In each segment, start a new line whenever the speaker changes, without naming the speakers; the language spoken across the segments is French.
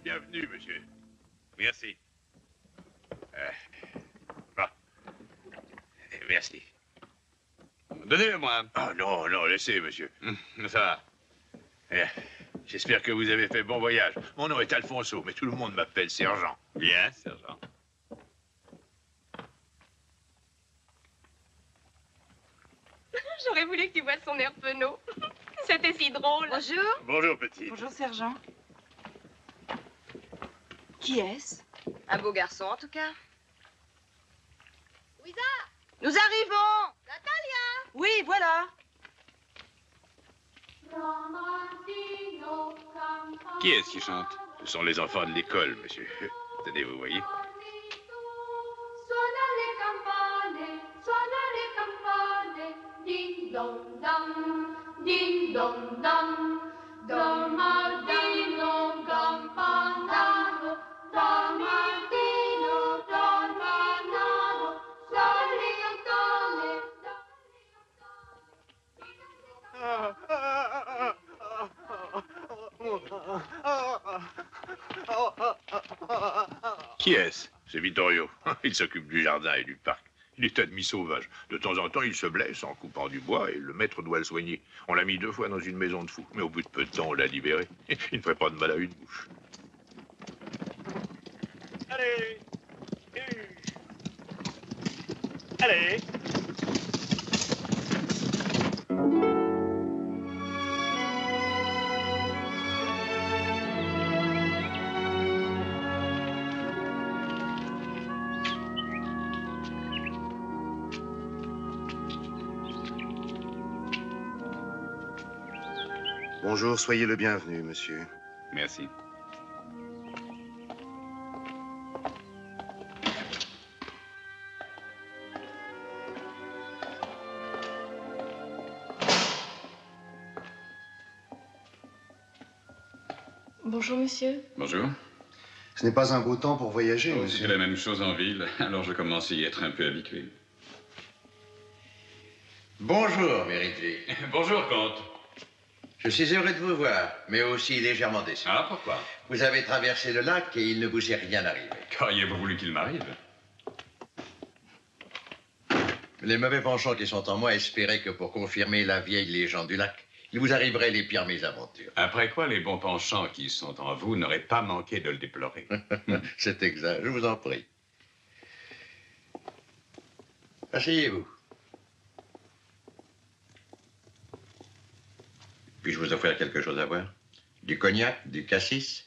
Bienvenue, monsieur.
Merci.
Bon.
Merci. Donnez-le-moi.
Oh non, non, laissez, monsieur.
Ça va.
J'espère que vous avez fait bon voyage. Mon nom est Alfonso, mais tout le monde m'appelle sergent.
Bien, sergent.
J'aurais voulu que tu vois son air penaud. C'était si drôle.
Bonjour.
Bonjour, petit.
Bonjour, sergent. Qui est-ce?
Un beau garçon, en tout cas.
Louisa! Nous arrivons!
Natalia!
Oui, voilà.
Qui est-ce qui chante?
Ce sont les enfants de l'école, monsieur. Tenez, vous voyez.
Ding dong dong, ding dong dong, Martino campanaro, Don Martino campanaro, sole cantone,
Qui est-ce? C'est Vittorio. Il s'occupe du jardin et du parc. Il est à demi sauvage. De temps en temps, il se blesse en coupant du bois et le maître doit le soigner. On l'a mis 2 fois dans une maison de fous, mais au bout de peu de temps, on l'a libéré. Il ne ferait pas de mal à une bouche.
Allez. Allez.
Bonjour, soyez le bienvenu, monsieur.
Merci.
Bonjour, monsieur.
Bonjour.
Ce n'est pas un beau temps pour voyager,
C'est
monsieur.
la même chose en ville, alors je commence à y être un peu habitué.
Bonjour, Méritville.
Bonjour, comte.
Je suis heureux de vous voir, mais aussi légèrement déçu.
Ah, pourquoi?
Vous avez traversé le lac et il ne vous est rien arrivé.
Qu'auriez-vous voulu qu'il m'arrive?
Les mauvais penchants qui sont en moi espéraient que pour confirmer la vieille légende du lac, il vous arriverait les pires mésaventures.
Après quoi, les bons penchants qui sont en vous n'auraient pas manqué de le déplorer.
C'est exact, je vous en prie. Asseyez-vous. Puis-je vous offrir quelque chose à boire? Du cognac, du cassis,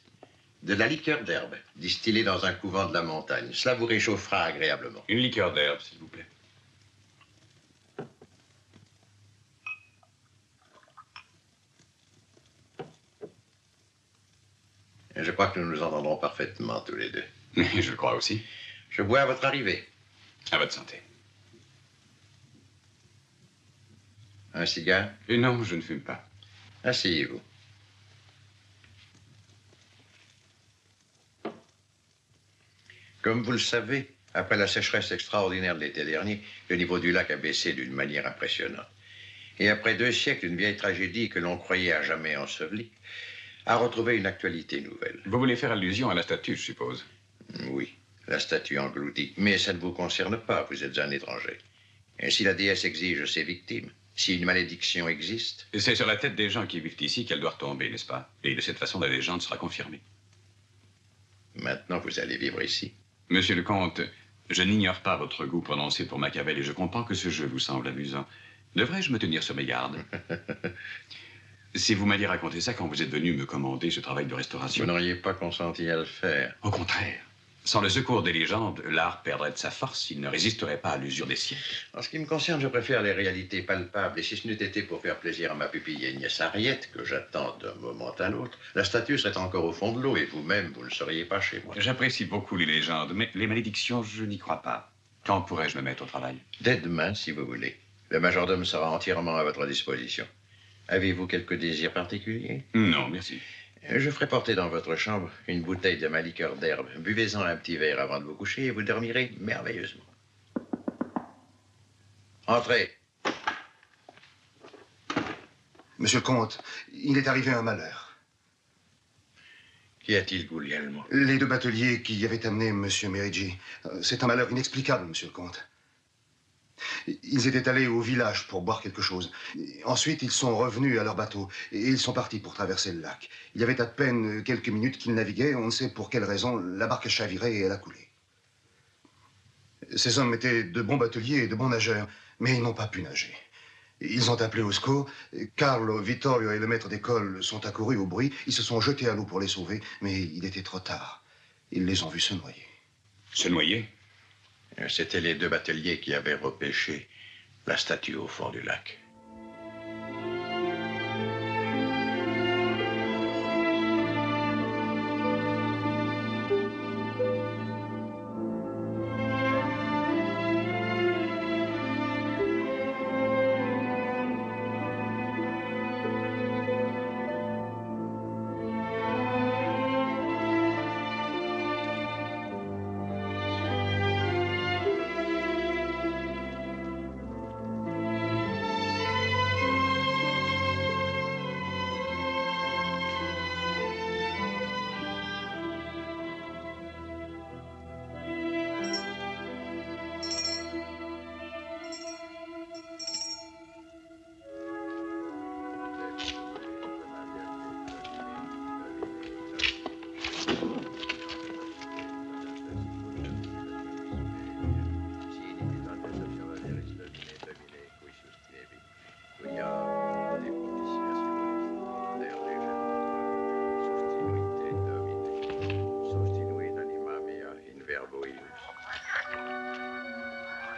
de la liqueur d'herbe, distillée dans un couvent de la montagne. Cela vous réchauffera agréablement.
Une liqueur d'herbe, s'il vous plaît.
Je crois que nous nous entendrons parfaitement tous les deux.
Je le crois aussi.
Je bois à votre arrivée.
À votre santé.
Un cigare?
Non, je ne fume pas.
Asseyez-vous. Comme vous le savez, après la sécheresse extraordinaire de l'été dernier, le niveau du lac a baissé d'une manière impressionnante. Et après 2 siècles, une vieille tragédie que l'on croyait à jamais ensevelie a retrouvé une actualité nouvelle.
Vous voulez faire allusion à la statue, je suppose?
Oui, la statue engloutie. Mais ça ne vous concerne pas, vous êtes un étranger. Et si la déesse exige ses victimes, si une malédiction existe...
C'est sur la tête des gens qui vivent ici qu'elle doit retomber, n'est-ce pas? Et de cette façon, la légende sera confirmée.
Maintenant, vous allez vivre ici.
Monsieur le comte, je n'ignore pas votre goût prononcé pour Machiavel et je comprends que ce jeu vous semble amusant. Devrais-je me tenir sur mes gardes? Si vous m'aviez raconté ça quand vous êtes venu me commander ce travail de restauration...
Vous n'auriez pas consenti à le faire.
Au contraire. Sans le secours des légendes, l'art perdrait de sa force. Il ne résisterait pas à l'usure des siècles.
En ce qui me concerne, je préfère les réalités palpables. Et si ce n'eût été pour faire plaisir à ma pupille et nièce Harriet, que j'attends d'un moment à l'autre, la statue serait encore au fond de l'eau et vous-même, vous ne seriez pas chez moi.
J'apprécie beaucoup les légendes, mais les malédictions, je n'y crois pas. Quand pourrais-je me mettre au travail?
Dès demain, si vous voulez. Le majordome sera entièrement à votre disposition. Avez-vous quelques désirs particuliers?
Non, merci.
Je ferai porter dans votre chambre une bouteille de ma liqueur d'herbe. Buvez-en un petit verre avant de vous coucher et vous dormirez merveilleusement. Entrez.
Monsieur le comte, il est arrivé un malheur.
Qu'y a-t-il, Guglielmo?
Les deux bateliers qui y avaient amené M. Merigi. C'est un malheur inexplicable, monsieur le comte. Ils étaient allés au village pour boire quelque chose. Ensuite, ils sont revenus à leur bateau et ils sont partis pour traverser le lac. Il y avait à peine quelques minutes qu'ils naviguaient. On ne sait pour quelle raison. La barque a chaviré et elle a coulé. Ces hommes étaient de bons bateliers et de bons nageurs, mais ils n'ont pas pu nager. Ils ont appelé au secours. Carlo, Vittorio et le maître d'école sont accourus au bruit. Ils se sont jetés à l'eau pour les sauver, mais il était trop tard. Ils les ont vus se noyer.
Se noyer?
C'étaient les deux bateliers qui avaient repêché la statue au fond du lac.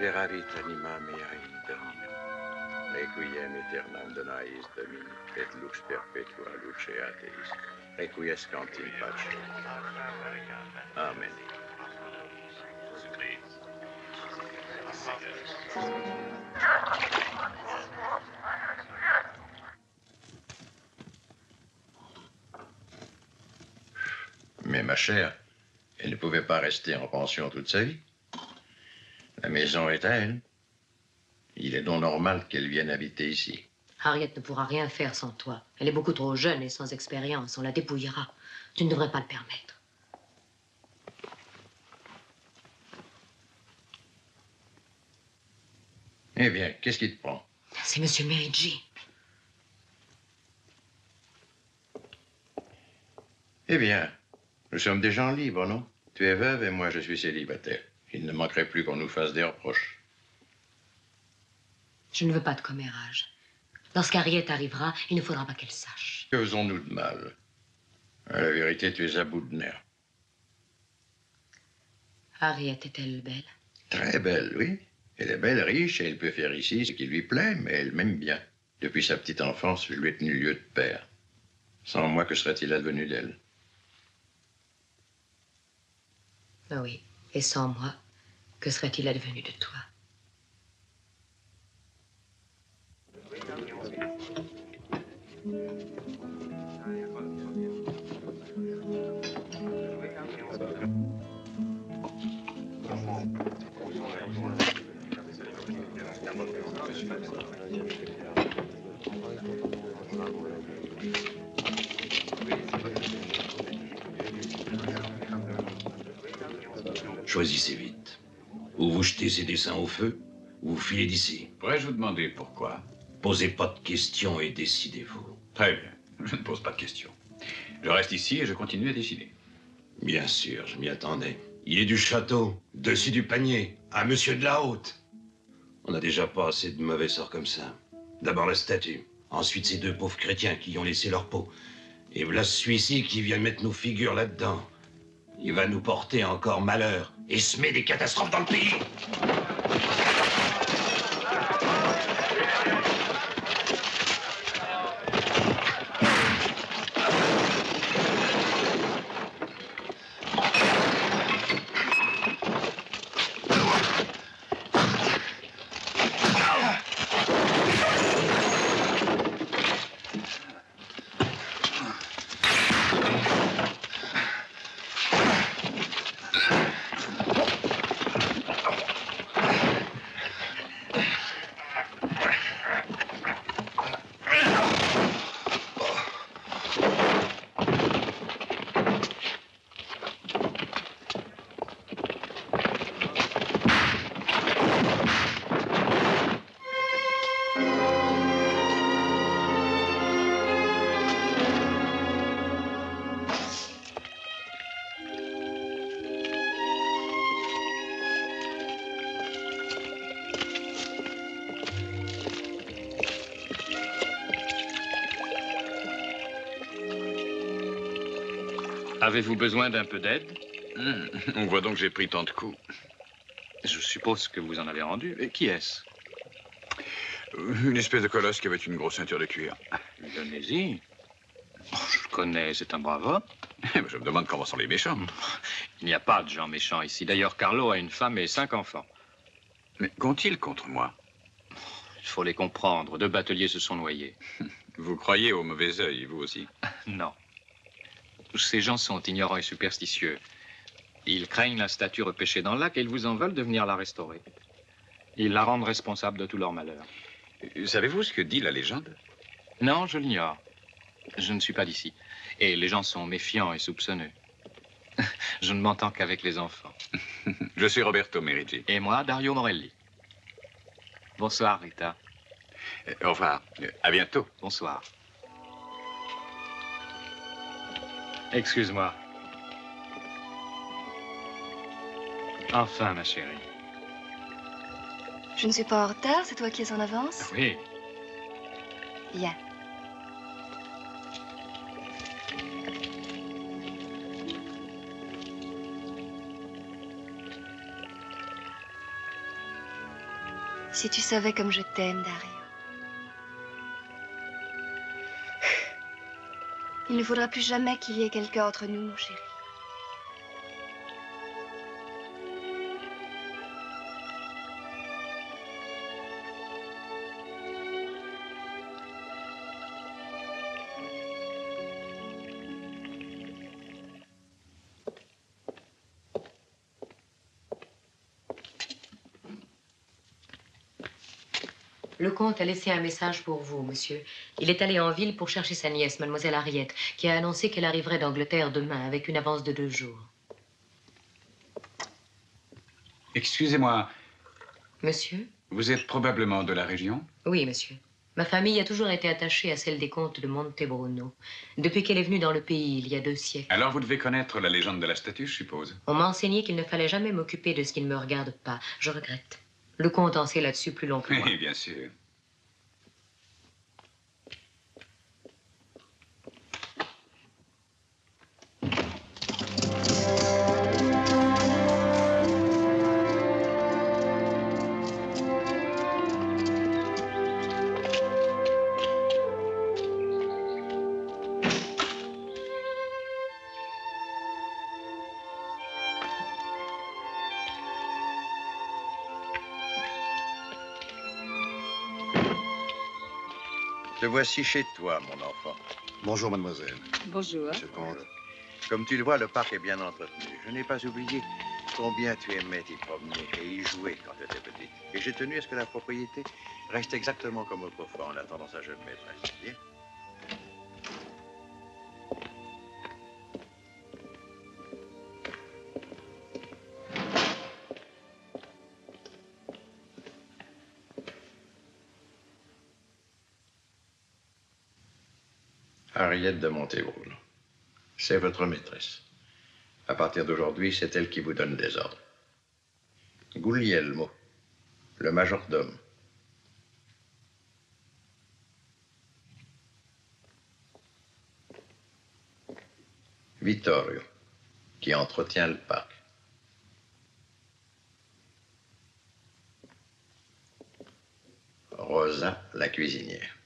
Speravit anima mea in Domino, requiem aeternam dona eis Domini, et lux perpetua luceat eis, requiescant in pace. Amen. Mais ma chère, elle ne pouvait pas rester en pension toute sa vie. La maison est à elle. Il est donc normal qu'elle vienne habiter ici.
Harriet ne pourra rien faire sans toi. Elle est beaucoup trop jeune et sans expérience. On la dépouillera. Tu ne devrais pas le permettre.
Eh bien, qu'est-ce qui te prend?
C'est Monsieur Merigi.
Eh bien, nous sommes des gens libres, non? Tu es veuve et moi je suis célibataire. Il ne manquerait plus qu'on nous fasse des reproches.
Je ne veux pas de commérage. Lorsqu'Harriet arrivera, il ne faudra pas qu'elle sache.
Que faisons-nous de mal? À la vérité, tu es à bout de nerfs.
Harriet est-elle belle?
Très belle, oui. Elle est belle, riche, et elle peut faire ici ce qui lui plaît, mais elle m'aime bien. Depuis sa petite enfance, je lui ai tenu lieu de père. Sans moi, que serait-il advenu d'elle?
Ben oui. Et sans moi, que serait-il advenu de toi?
Choisissez vite. Ou vous jetez ces dessins au feu, ou vous filez d'ici.
Pourrais-je vous demander pourquoi?
Posez pas de questions et décidez-vous.
Très bien. Je ne pose pas de questions. Je reste ici et je continue à décider.
Bien sûr, je m'y attendais. Il est du château, dessus du panier, à monsieur de la Haute. On n'a déjà pas assez de mauvais sorts comme ça. D'abord la statue, ensuite ces deux pauvres chrétiens qui y ont laissé leur peau. Et voilà celui-ci qui vient mettre nos figures là-dedans. Il va nous porter encore malheur et semer des catastrophes dans le pays.
Avez-vous besoin d'un peu d'aide?
On voit donc que j'ai pris tant de coups.
Je suppose que vous en avez rendu. Et qui est-ce?
Une espèce de colosse qui avait une grosse ceinture de cuir.
Donnez-y. Oh, je le connais, c'est un brave homme.
Je me demande comment sont les méchants.
Il n'y a pas de gens méchants ici. D'ailleurs, Carlo a une femme et 5 enfants.
Mais qu'ont-ils contre moi?
Il faut les comprendre. 2 bateliers se sont noyés.
Vous croyez au mauvais œil, vous aussi?
Non. Ces gens sont ignorants et superstitieux. Ils craignent la statue repêchée dans le lac et ils vous en veulent de venir la restaurer. Ils la rendent responsable de tout leur malheur.
Savez-vous ce que dit la légende?
Non, je l'ignore. Je ne suis pas d'ici. Et les gens sont méfiants et soupçonneux. Je ne m'entends qu'avec les enfants.
Je suis Roberto Merigi.
Et moi, Dario Morelli. Bonsoir, Rita.
Au revoir. À bientôt.
Bonsoir. Excuse-moi. Enfin, ma chérie.
Je ne suis pas en retard, c'est toi qui es en avance?
Oui.
Viens. Si tu savais comme je t'aime, Dario. Il ne faudra plus jamais qu'il y ait quelqu'un entre nous, mon chéri.
Le comte a laissé un message pour vous, monsieur. Il est allé en ville pour chercher sa nièce, mademoiselle Harriet, qui a annoncé qu'elle arriverait d'Angleterre demain avec une avance de 2 jours.
Excusez-moi.
Monsieur?
Vous êtes probablement de la région?
Oui, monsieur. Ma famille a toujours été attachée à celle des comtes de Montebruno, depuis qu'elle est venue dans le pays il y a 2 siècles.
Alors vous devez connaître la légende de la statue, je suppose.
On m'a enseigné qu'il ne fallait jamais m'occuper de ce qui ne me regarde pas. Je regrette. Le comte en sait là-dessus plus long que moi.
Oui, bien sûr.
Te voici chez toi, mon enfant.
Bonjour, mademoiselle.
Bonjour.
Monsieur le comte.
Comme tu le vois, le parc est bien entretenu. Je n'ai pas oublié combien tu aimais t'y promener et y jouer quand tu étais petite. Et j'ai tenu à ce que la propriété reste exactement comme autrefois en attendant sa jeune maîtresse. Bien. Harriet de Montebruno. C'est votre maîtresse. À partir d'aujourd'hui, c'est elle qui vous donne des ordres. Guglielmo, le majordome. Vittorio, qui entretient le parc. Rosa, la cuisinière.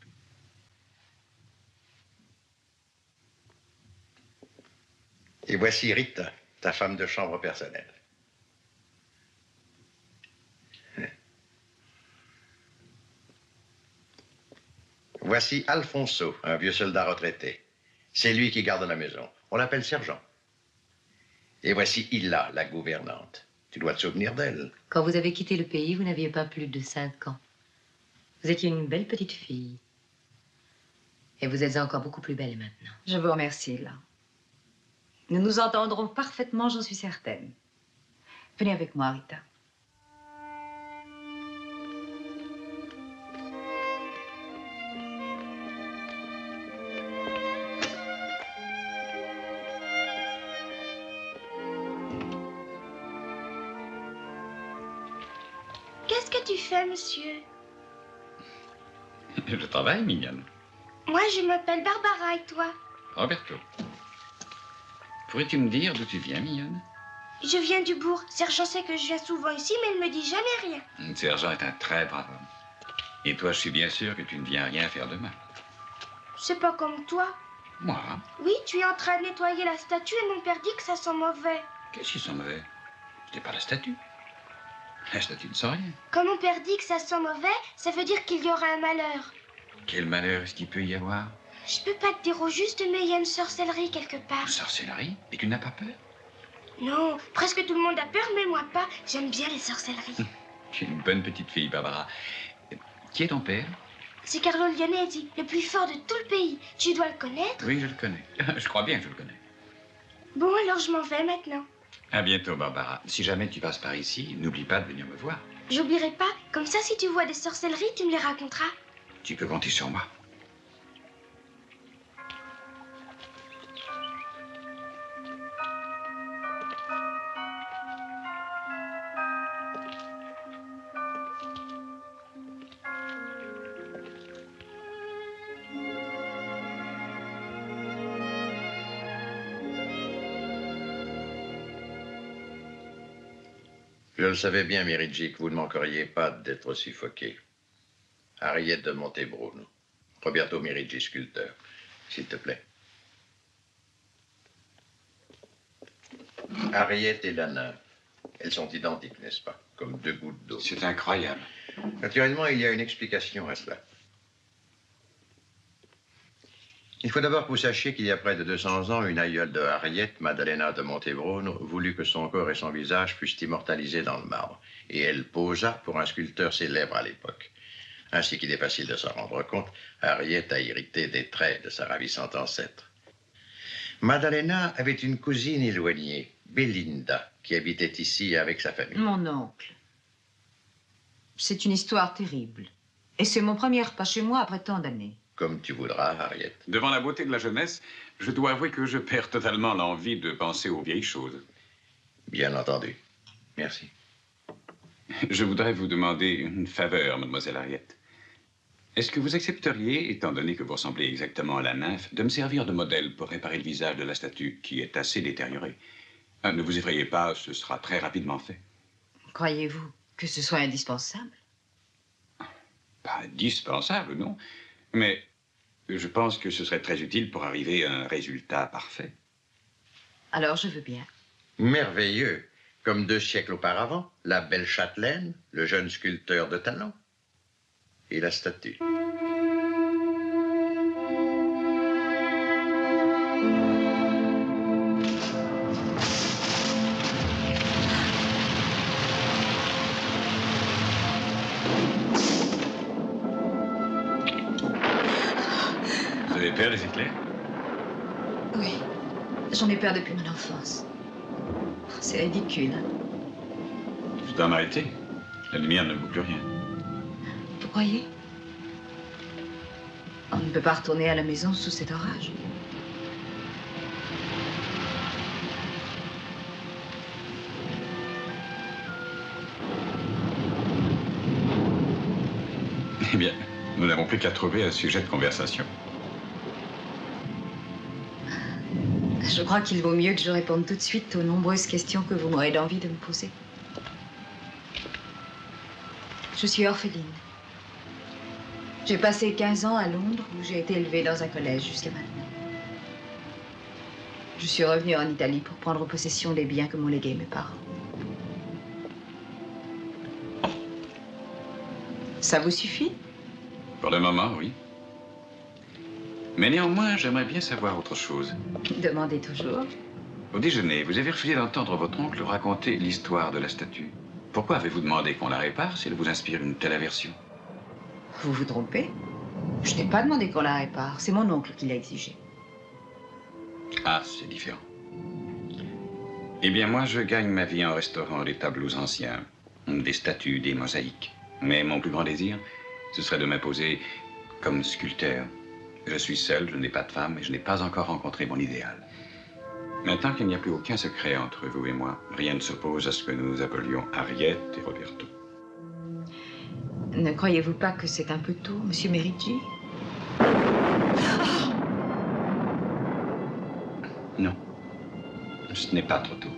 Et voici Rita, ta femme de chambre personnelle. Voici Alfonso, un vieux soldat retraité. C'est lui qui garde la maison. On l'appelle sergent. Et voici Illa, la gouvernante. Tu dois te souvenir d'elle.
Quand vous avez quitté le pays, vous n'aviez pas plus de 5 ans. Vous étiez une belle petite fille. Et vous êtes encore beaucoup plus belle maintenant.
Je vous remercie, là. Nous nous entendrons parfaitement, j'en suis certaine. Venez avec moi, Rita.
Qu'est-ce que tu fais, monsieur?
Je travaille, mignonne.
Moi, je m'appelle Barbara, et toi?
Roberto. Pourrais-tu me dire d'où tu viens, mignonne?
Je viens du bourg. Sergent sait que je viens souvent ici, mais il ne me dit jamais rien.
Sergent est un très brave homme. Et toi, je suis bien sûr que tu ne viens rien faire demain.
C'est pas comme toi.
Moi?
Oui, tu es en train de nettoyer la statue et mon père dit que ça sent mauvais.
Qu'est-ce qui sent mauvais? Ce n'est pas la statue. La statue ne sent rien.
Quand mon père dit que ça sent mauvais, ça veut dire qu'il y aura un malheur.
Quel malheur est-ce qu'il peut y avoir?
Je peux pas te dire au juste, mais il y a une sorcellerie quelque part.
Une sorcellerie? Et tu n'as pas peur?
Non, presque tout le monde a peur, mais moi pas. J'aime bien les sorcelleries.
Tu es une bonne petite fille, Barbara. Qui est ton père?
C'est Carlo Lionesi, le plus fort de tout le pays. Tu dois le connaître?
Oui, je le connais. Je crois bien que je le connais.
Bon, alors je m'en vais maintenant.
À bientôt, Barbara. Si jamais tu passes par ici, n'oublie pas de venir me voir.
J'oublierai pas. Comme ça, si tu vois des sorcelleries, tu me les raconteras.
Tu peux compter sur moi.
Je le savais bien, Merici, que vous ne manqueriez pas d'être suffoqué. Harriet de Montebruno. Roberto Merici, sculpteur. S'il te plaît. Harriet et la nymphe. Elles sont identiques, n'est-ce pas? Comme deux gouttes d'eau.
C'est incroyable.
Naturellement, il y a une explication à cela. Il faut d'abord que vous sachiez qu'il y a près de 200 ans, une aïeule de Harriet, Maddalena de Montebruno, voulut que son corps et son visage fussent immortalisés dans le marbre. Et elle posa pour un sculpteur célèbre à l'époque. Ainsi qu'il est facile de s'en rendre compte, Harriet a hérité des traits de sa ravissante ancêtre. Maddalena avait une cousine éloignée, Belinda, qui habitait ici avec sa famille.
Mon oncle. C'est une histoire terrible. Et c'est mon premier repas chez moi après tant d'années.
Comme tu voudras, Harriet.
Devant la beauté de la jeunesse, je dois avouer que je perds totalement l'envie de penser aux vieilles choses.
Bien entendu. Merci.
Je voudrais vous demander une faveur, mademoiselle Harriet. Est-ce que vous accepteriez, étant donné que vous ressemblez exactement à la nymphe, de me servir de modèle pour réparer le visage de la statue, qui est assez détérioré? Ne vous effrayez pas, ce sera très rapidement fait.
Croyez-vous que ce soit indispensable?
Pas indispensable, non. Mais je pense que ce serait très utile pour arriver à un résultat parfait.
Alors je veux bien.
Merveilleux. Comme 2 siècles auparavant, la belle châtelaine, le jeune sculpteur de talent et la statue.
Vous avez peur des éclairs?
Oui, j'en ai peur depuis mon enfance. C'est ridicule. Hein?
Je dois m'arrêter. La lumière ne vaut plus rien.
Vous croyez? On ne peut pas retourner à la maison sous cet orage.
Eh bien, nous n'avons plus qu'à trouver un sujet de conversation.
Je crois qu'il vaut mieux que je réponde tout de suite aux nombreuses questions que vous m'aurez envie de me poser. Je suis orpheline. J'ai passé 15 ans à Londres, où j'ai été élevée dans un collège jusqu'à maintenant. Je suis revenue en Italie pour prendre possession des biens que m'ont légués mes parents. Ça vous suffit?
Pour le moment, oui. Mais néanmoins, j'aimerais bien savoir autre chose.
Demandez toujours.
Au déjeuner, vous avez refusé d'entendre votre oncle raconter l'histoire de la statue. Pourquoi avez-vous demandé qu'on la répare si elle vous inspire une telle aversion?
Vous vous trompez. Je n'ai pas demandé qu'on la répare. C'est mon oncle qui l'a exigé.
Ah, c'est différent. Eh bien, moi, je gagne ma vie en restaurant des tableaux anciens, des statues, des mosaïques. Mais mon plus grand désir, ce serait de m'imposer comme sculpteur. Je suis seul, je n'ai pas de femme et je n'ai pas encore rencontré mon idéal. Maintenant qu'il n'y a plus aucun secret entre vous et moi, rien ne s'oppose à ce que nous nous appelions Harriet et Roberto.
Ne croyez-vous pas que c'est un peu tôt, monsieur Merici?
Non. Ce n'est pas trop tôt.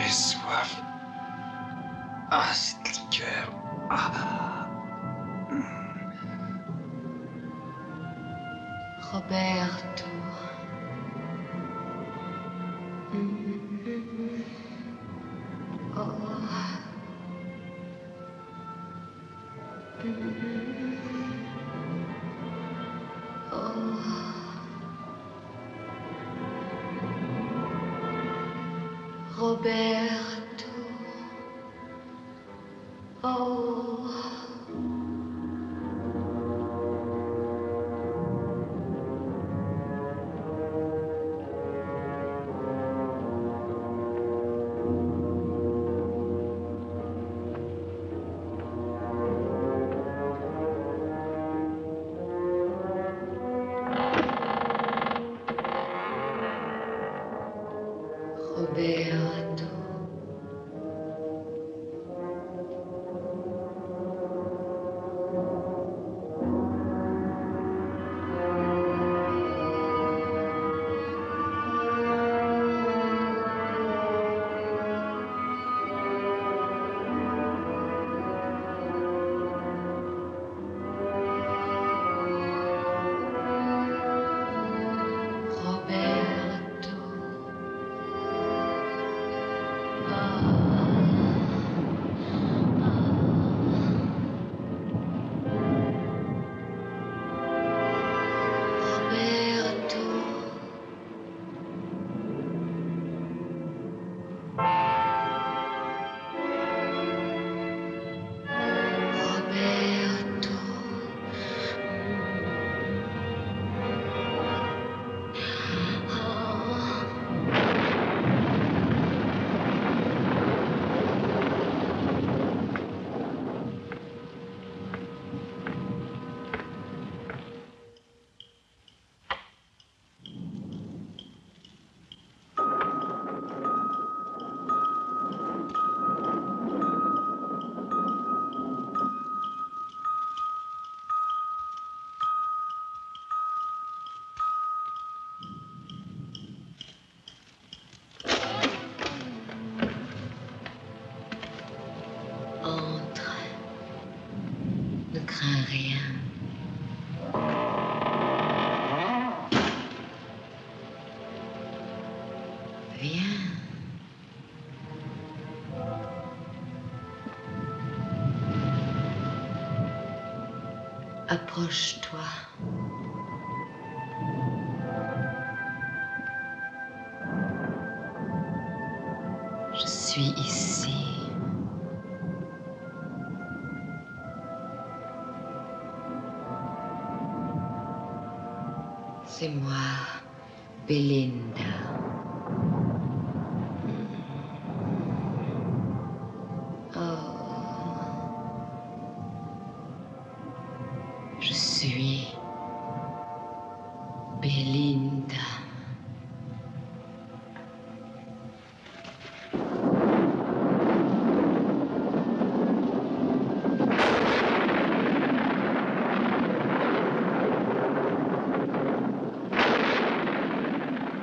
J'ai soif. Ah, cette liqueur. Ah.
Roberto. Oh. Roberto. Oh. Roberto. Roberto. Roberto. Roberto. Entre. Ne crains rien. Viens. Approche-toi. Je suis ici. C'est moi, Belinda. Oh. Je suis Belinda.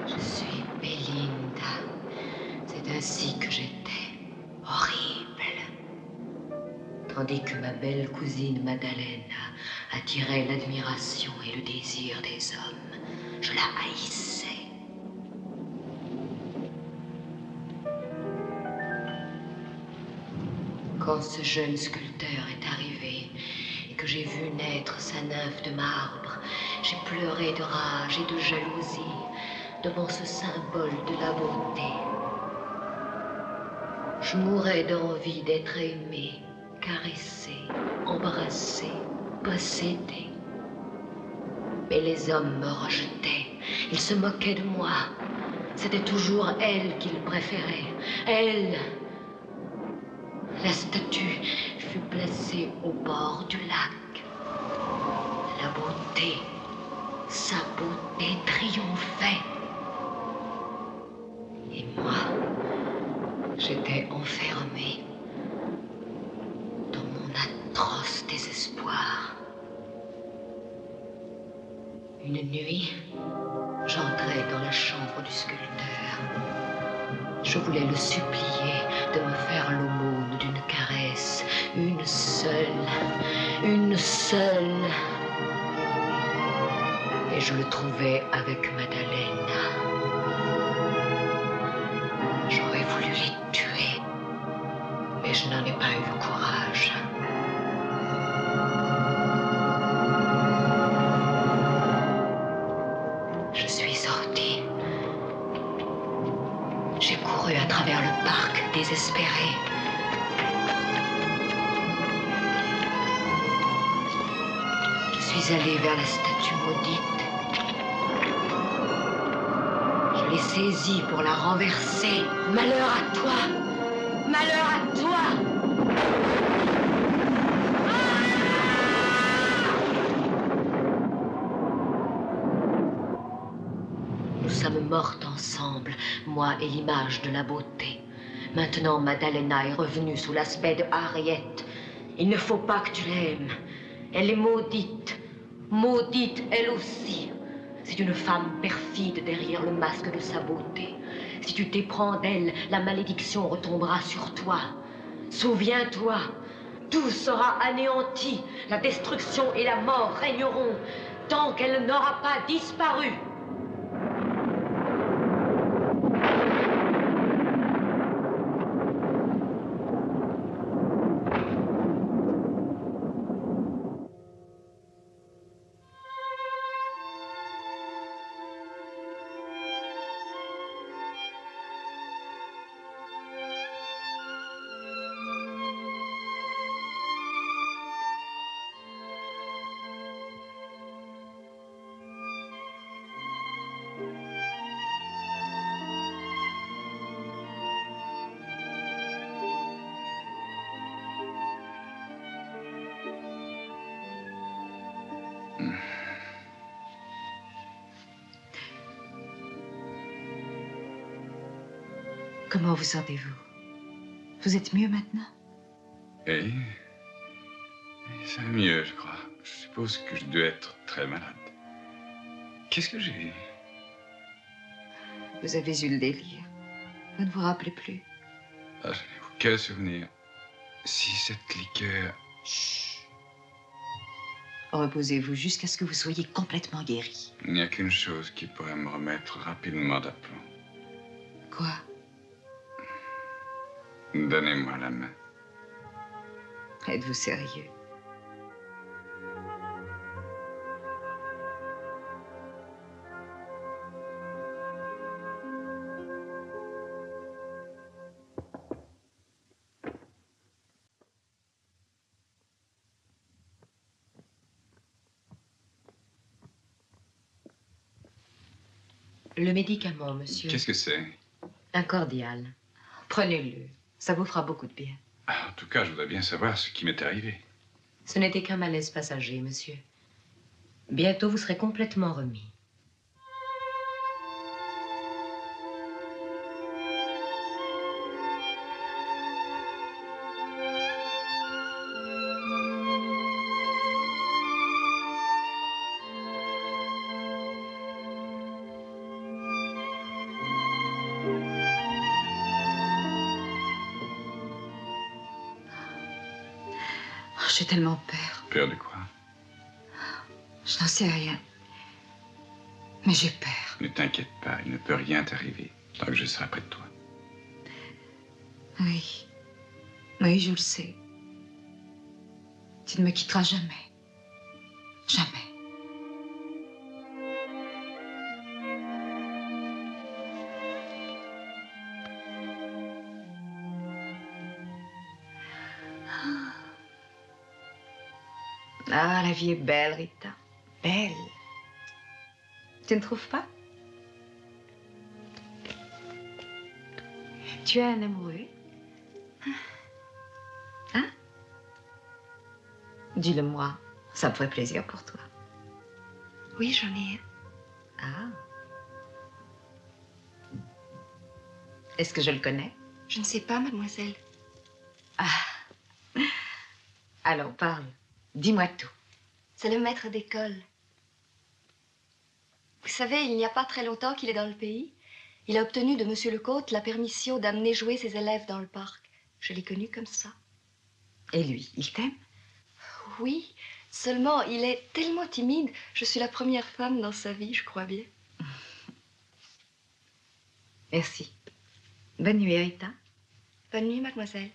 Je suis Belinda. C'est ainsi que j'étais. Horrible. Tandis que ma belle cousine Madalena attirait l'admiration et le désir des hommes, je la haïssais. Quand ce jeune sculpteur est arrivé et que j'ai vu naître sa nymphe de marbre, j'ai pleuré de rage et de jalousie devant ce symbole de la beauté. Je mourais d'envie d'être aimée, caressée, embrassée, possédée. Mais les hommes me rejetaient, ils se moquaient de moi. C'était toujours elle qu'il préférait. Elle. La statue fut placée au bord du lac. La beauté, sa beauté triomphait. Et moi, j'étais enfermée dans mon atroce désespoir. Une nuit, j'entrai dans la chambre du sculpteur. Je voulais le supplier de me faire l'aumône d'une caresse, une seule, une seule. Et je le trouvais avec Madalena. J'aurais voulu les tuer, mais je n'en ai pas eu le courage. Je suis sortie. J'ai couru à travers le parc, désespéré. Je suis allée vers la statue maudite. Je l'ai saisie pour la renverser. Malheur à toi! Malheur à toi! Nous sommes mortes ensemble, moi et l'image de la beauté. Maintenant, Madalena est revenue sous l'aspect de Harriet. Il ne faut pas que tu l'aimes. Elle est maudite. Maudite, elle aussi. C'est une femme perfide derrière le masque de sa beauté. Si tu t'éprends d'elle, la malédiction retombera sur toi. Souviens-toi, tout sera anéanti. La destruction et la mort régneront tant qu'elle n'aura pas disparu.
Comment vous sentez-vous? Vous êtes mieux maintenant?
Oui. Ça va mieux, je crois. Je suppose que je dois être très malade. Qu'est-ce que j'ai eu?
Vous avez eu le délire. Vous ne vous rappelez plus?
Ah, je n'ai aucun souvenir. Si cette liqueur...
Chut. Reposez-vous jusqu'à ce que vous soyez complètement guéri.
Il n'y a qu'une chose qui pourrait me remettre rapidement d'aplomb.
Quoi?
Donnez-moi la main.
Êtes-vous sérieux?
Le médicament, monsieur.
Qu'est-ce que c'est?
Un cordial.
Prenez-le. Ça vous fera beaucoup de bien.
En tout cas, je voudrais bien savoir ce qui m'est arrivé.
Ce n'était qu'un malaise passager, monsieur. Bientôt, vous serez complètement remis.
J'ai tellement peur.
Peur de quoi?
Je n'en sais rien. Mais j'ai peur.
Ne t'inquiète pas, il ne peut rien t'arriver tant que je serai près de toi.
Oui. Oui, je le sais. Tu ne me quitteras jamais. Jamais. Ah, la vie est belle, Rita. Belle. Tu ne trouves pas? Tu as un amoureux? Hein? Dis-le-moi. Ça me ferait plaisir pour toi.
Oui, j'en ai un.
Ah. Est-ce que je le connais?
Je ne sais pas, mademoiselle.
Ah. Alors, parle. Dis-moi tout.
C'est le maître d'école. Vous savez, il n'y a pas très longtemps qu'il est dans le pays. Il a obtenu de Monsieur Lecôte la permission d'amener jouer ses élèves dans le parc. Je l'ai connu comme ça.
Et lui, il t'aime?
Oui, seulement il est tellement timide. Je suis la première femme dans sa vie, je crois bien.
Merci. Bonne nuit, Rita.
Bonne nuit, mademoiselle.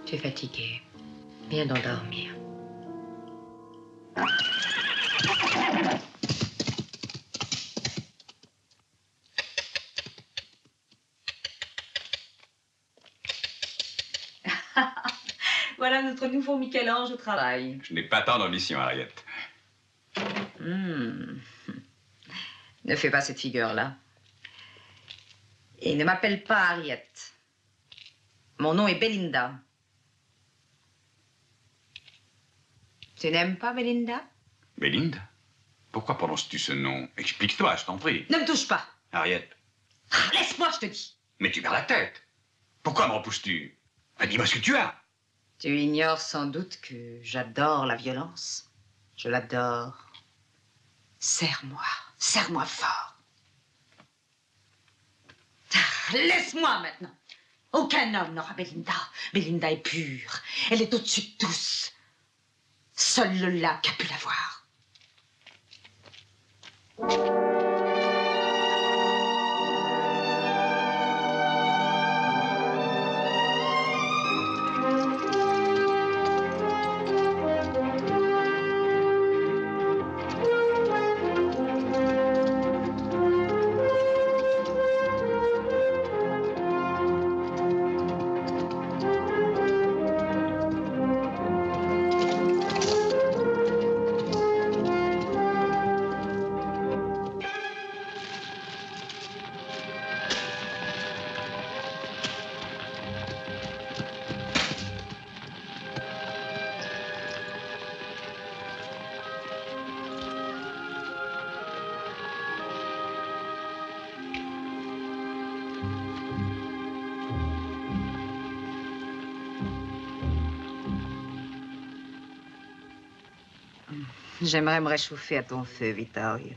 Tu es fatigué. Viens d'endormir. Voilà notre nouveau Michel-Ange au travail.
Je n'ai pas tant d'ambition, Harriet.
Ne fais pas cette figure-là. Et ne m'appelle pas Harriet. Mon nom est Belinda. Tu n'aimes pas Belinda?
Belinda? Pourquoi prononces-tu ce nom? Explique-toi, je t'en prie.
Ne me touche pas.
Harriet.
Laisse-moi, je te dis.
Mais tu perds la tête. Pourquoi me repousses-tu? Dis-moi ce que tu as.
Tu ignores sans doute que j'adore la violence. Je l'adore. Serre-moi fort. Laisse-moi maintenant. Aucun homme n'aura Belinda. Belinda est pure. Elle est au-dessus de tous. Seul le lac a pu la voir. J'aimerais me réchauffer à ton feu, Vittorio.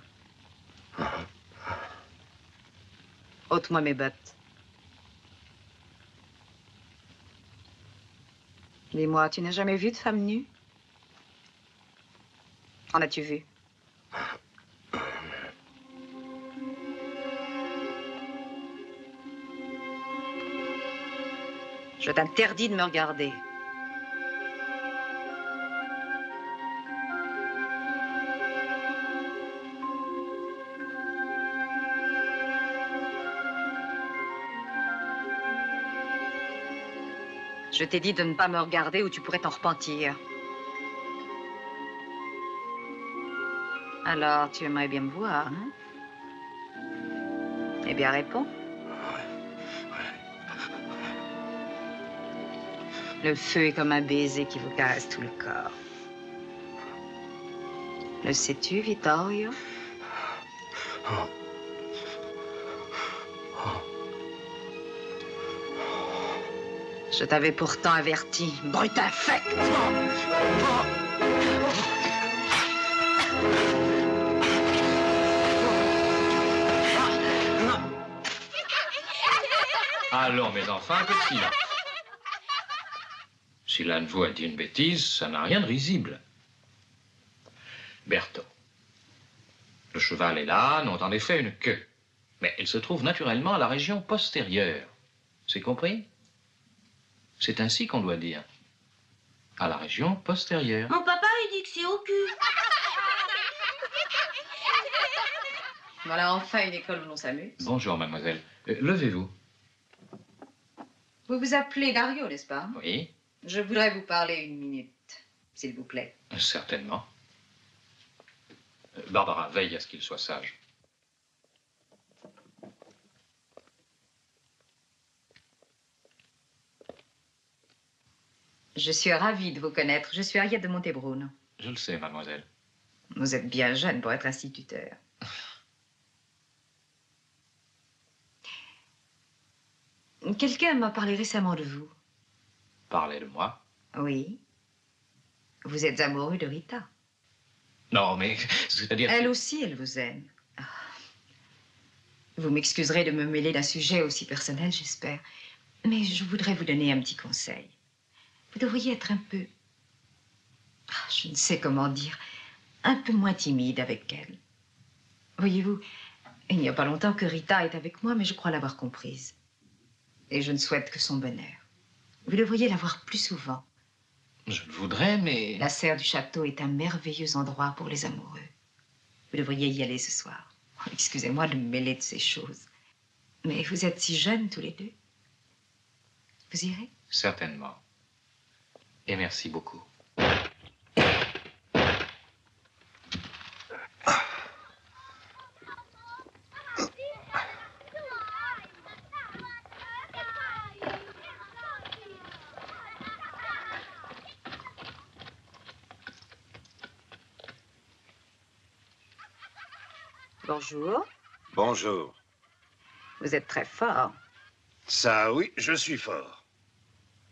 Ôte-moi mes bottes. Dis-moi, tu n'as jamais vu de femme nue? En as-tu vu? Je t'interdis de me regarder. Je t'ai dit de ne pas me regarder ou tu pourrais t'en repentir. Alors, tu aimerais bien me voir, hein? Eh bien, réponds. Le feu est comme un baiser qui vous caresse tout le corps. Le sais-tu, Vittorio? Je t'avais pourtant averti, brute infecte!
Allons, mes enfants, un peu de silence. Si l'un de vous a dit une bêtise, ça n'a rien de risible. Berthaud, le cheval et l'âne ont en effet une queue, mais il se trouve naturellement à la région postérieure. C'est compris? C'est ainsi qu'on doit dire. À la région postérieure.
Mon papa, il dit que c'est au cul.
Voilà enfin une école où l'on s'amuse.
Bonjour, mademoiselle. Levez-vous.
Vous vous appelez Dario, n'est-ce pas?
Oui.
Je voudrais vous parler une minute, s'il vous plaît.
Certainement. Barbara, veille à ce qu'il soit sage.
Je suis ravie de vous connaître. Je suis Harriet de Montebruno.
Je le sais, mademoiselle.
Vous êtes bien jeune pour être instituteur. Quelqu'un m'a parlé récemment de vous.
Parlez de moi.
Oui. Vous êtes amoureux de Rita.
Non, mais c'est-à-dire...
Elle aussi, elle vous aime. Ah. Vous m'excuserez de me mêler d'un sujet aussi personnel, j'espère. Mais je voudrais vous donner un petit conseil. Vous devriez être un peu... je ne sais comment dire. Un peu moins timide avec elle. Voyez-vous, il n'y a pas longtemps que Rita est avec moi, mais je crois l'avoir comprise. Et je ne souhaite que son bonheur. Vous devriez la voir plus souvent.
Je le voudrais, mais...
La serre du château est un merveilleux endroit pour les amoureux. Vous devriez y aller ce soir. Oh, excusez-moi de me mêler de ces choses. Mais vous êtes si jeunes tous les deux. Vous irez?
Certainement. Et merci beaucoup.
Bonjour.
Bonjour.
Vous êtes très fort.
Ça, oui, je suis fort.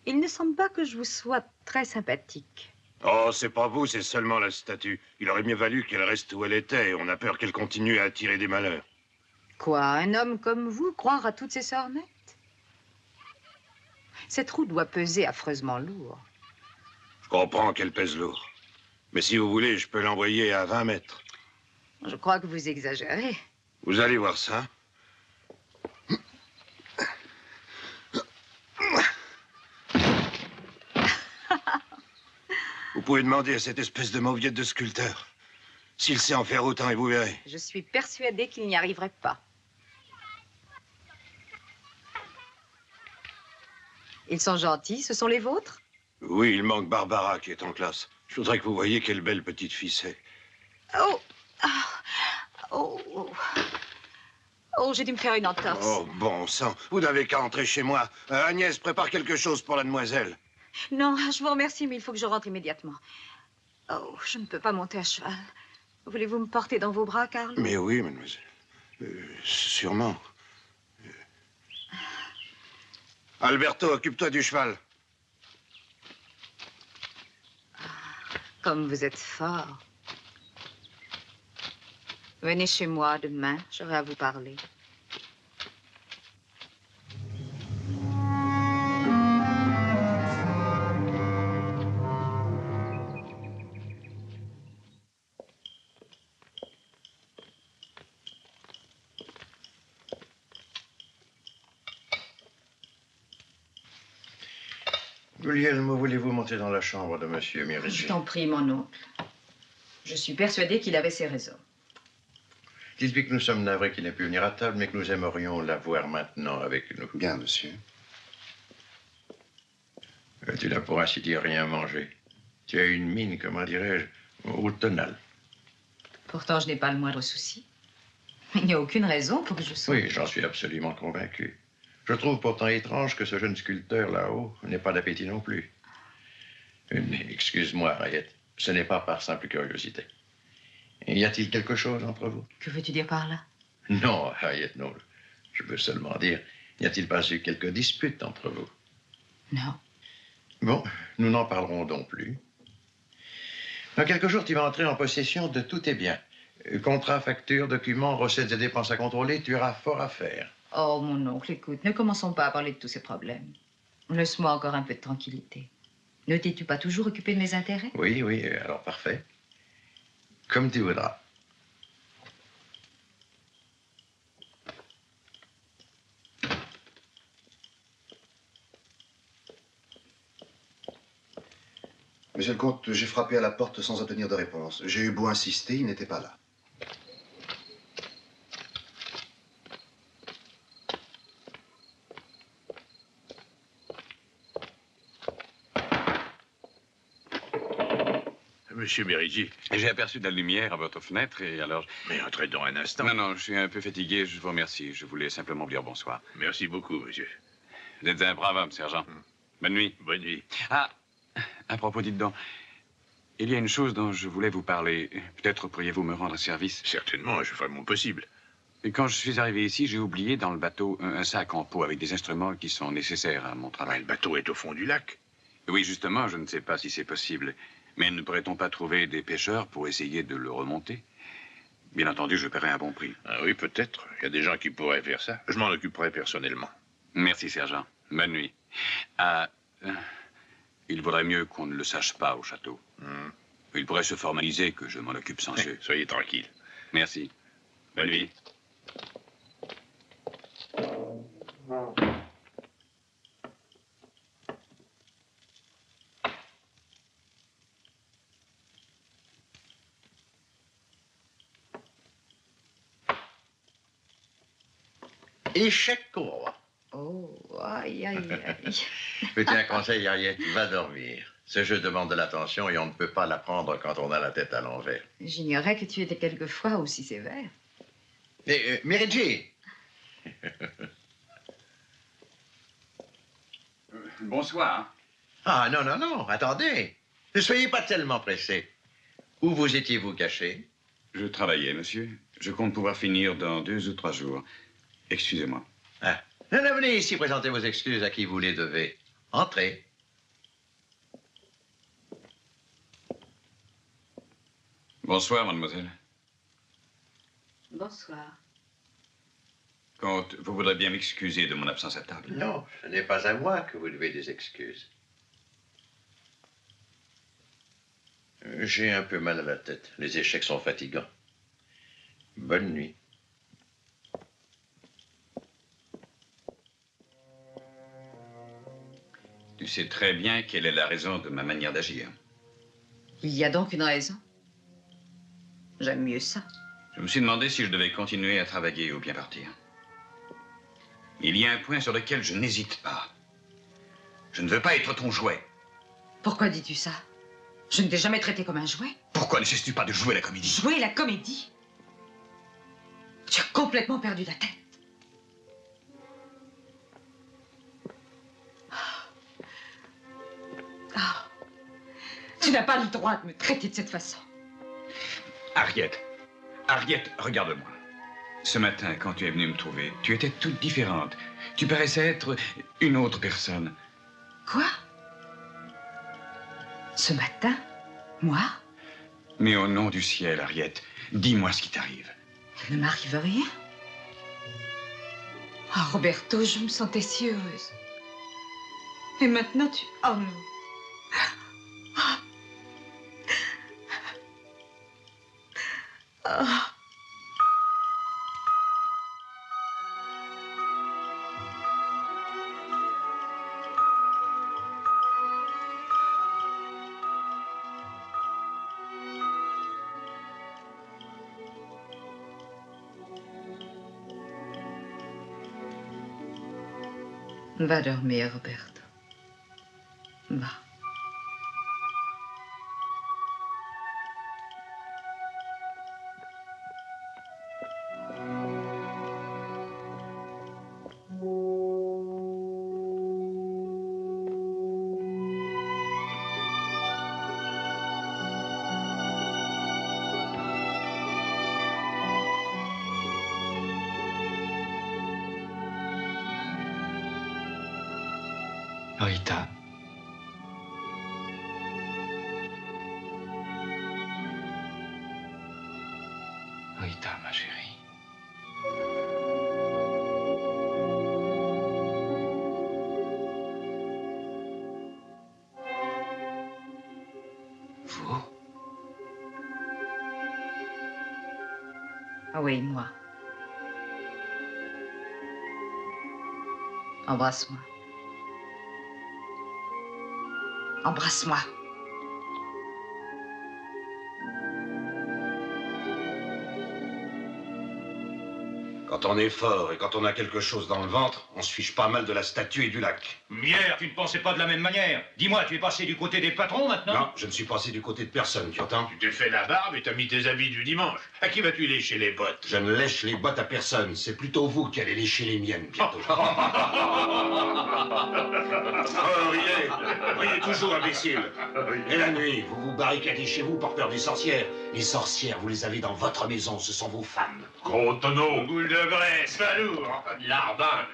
Il ne semble pas que je vous sois très sympathique.
Oh, c'est pas vous, c'est seulement la statue. Il aurait mieux valu qu'elle reste où elle était. On a peur qu'elle continue à attirer des malheurs.
Quoi, un homme comme vous croire à toutes ces sornettes? Cette roue doit peser affreusement lourd.
Je comprends qu'elle pèse lourd. Mais si vous voulez, je peux l'envoyer à 20 mètres.
Je crois que vous exagérez.
Vous allez voir ça. Vous pouvez demander à cette espèce de mauviette de sculpteur s'il sait en faire autant et vous verrez.
Je suis persuadée qu'il n'y arriverait pas. Ils sont gentils, ce sont les vôtres?
Oui, il manque Barbara qui est en classe. Je voudrais que vous voyiez quelle belle petite fille c'est.
Oh, oh, j'ai dû me faire une entorse.
Oh, bon sang, vous n'avez qu'à entrer chez moi. Agnès, prépare quelque chose pour la demoiselle.
Non, je vous remercie, mais il faut que je rentre immédiatement. Oh, je ne peux pas monter à cheval. Voulez-vous me porter dans vos bras, Carl?
Mais oui, mademoiselle. Sûrement. Alberto, occupe-toi du cheval.
Comme vous êtes fort. Venez chez moi demain, j'aurai à vous parler.
Guglielmo, voulez-vous monter dans la chambre de Monsieur Merici?
Je t'en prie, mon oncle. Je suis persuadée qu'il avait ses raisons.
Dites-lui que nous sommes navrés qu'il n'ait pu venir à table, mais que nous aimerions la voir maintenant avec nous.
Bien, monsieur.
Tu n'as pour ainsi dire rien mangé. Tu as une mine, comment dirais-je, automnale.
Pourtant, je n'ai pas le moindre souci. Il n'y a aucune raison pour que je sois...
Oui, j'en suis absolument convaincu. Je trouve pourtant étrange que ce jeune sculpteur là-haut n'ait pas d'appétit non plus. Mais excuse-moi, Harriet, ce n'est pas par simple curiosité. Y a-t-il quelque chose entre vous?
Que veux-tu dire par là?
Non, Harriet, non. Je veux seulement dire, n'y a-t-il pas eu quelques disputes entre vous?
Non.
Bon, nous n'en parlerons donc plus. Dans quelques jours, tu vas entrer en possession de tous tes biens. Contrats, factures, documents, recettes et dépenses à contrôler, tu auras fort à faire.
Oh, mon oncle, écoute, ne commençons pas à parler de tous ces problèmes. Laisse-moi encore un peu de tranquillité. Ne t'es-tu pas toujours occupé de mes intérêts?
Oui, oui, alors parfait. Comme tu voudras.
Monsieur le comte, j'ai frappé à la porte sans obtenir de réponse. J'ai eu beau insister, il n'était pas là.
Monsieur Merici.
J'ai aperçu de la lumière à votre fenêtre et alors...
Mais entrez dans un instant.
Non, non, je suis un peu fatigué, je vous remercie. Je voulais simplement vous dire bonsoir.
Merci beaucoup, monsieur.
Vous êtes un brave homme, sergent. Bonne nuit.
Bonne nuit.
Ah, à propos, dites donc, il y a une chose dont je voulais vous parler. Peut-être pourriez-vous me rendre service?
Certainement, je ferai mon possible.
Et quand je suis arrivé ici, j'ai oublié dans le bateau un sac en peau avec des instruments qui sont nécessaires à mon travail.
Le bateau est au fond du lac.
Oui, justement, je ne sais pas si c'est possible. Mais ne pourrait-on pas trouver des pêcheurs pour essayer de le remonter? Bien entendu, je paierai un bon prix.
Ah oui, peut-être. Il y a des gens qui pourraient faire ça. Je m'en occuperai personnellement.
Merci, sergent. Bonne nuit. Ah, il vaudrait mieux qu'on ne le sache pas au château. Il pourrait se formaliser que je m'en occupe sans eux.
Soyez tranquille.
Merci. Bonne nuit.
Échec courroie.
Oh, aïe, aïe, aïe.
Petit un conseil, Harriet, va dormir. Ce jeu demande de l'attention et on ne peut pas l'apprendre quand on a la tête à l'envers.
J'ignorais que tu étais quelquefois aussi sévère.
Et Merici.
Bonsoir.
Ah, non, non, non, attendez. Ne soyez pas tellement pressé. Où vous étiez-vous caché?
Je travaillais, monsieur. Je compte pouvoir finir dans 2 ou 3 jours. Excusez-moi.
Ah. Non, non, venez ici présenter vos excuses à qui vous les devez. Entrez.
Bonsoir, mademoiselle.
Bonsoir.
Comte, vous voudrez bien m'excuser de mon absence à table.
Non, ce n'est pas à moi que vous devez des excuses. J'ai un peu mal à la tête. Les échecs sont fatigants. Bonne nuit.
Tu sais très bien quelle est la raison de ma manière d'agir.
Il y a donc une raison. J'aime mieux ça.
Je me suis demandé si je devais continuer à travailler ou bien partir. Il y a un point sur lequel je n'hésite pas. Je ne veux pas être ton jouet.
Pourquoi dis-tu ça? Je ne t'ai jamais traité comme un jouet.
Pourquoi ne cesses-tu pas de jouer la comédie?
Jouer la comédie? Tu as complètement perdu la tête. Ah. Tu n'as pas le droit de me traiter de cette façon.
Harriet, regarde-moi. Ce matin, quand tu es venue me trouver, tu étais toute différente. Tu paraissais être une autre personne.
Quoi? Ce matin? Moi?
Mais au nom du ciel, Harriet, dis-moi ce qui t'arrive.
Il ne m'arrive rien. Ah, Roberto, je me sentais si heureuse. Et maintenant, tu... Oh non. Ah. Va dormir, Roberto. Va.
Rita. Rita, ma chérie. Vous?
Ah oui, moi. Embrasse-moi. Embrasse-moi.
Quand on est fort et quand on a quelque chose dans le ventre, on se fiche pas mal de la statue et du lac.
Mierre, tu ne pensais pas de la même manière. Dis-moi, tu es passé du côté des patrons maintenant?
Non, je ne suis passé du côté de personne, tu entends?
Tu t'es fait la barbe et t'as mis tes habits du dimanche. À qui vas-tu lécher les bottes?
Je ne lèche les bottes à personne. C'est plutôt vous qui allez lécher les miennes bientôt. Riez toujours, imbécile. Et la nuit, vous vous barricadez chez vous par peur des sorcières. Les sorcières, vous les avez dans votre maison, ce sont vos femmes.
Gros tonneau, boule de graisse, balourd, larbin.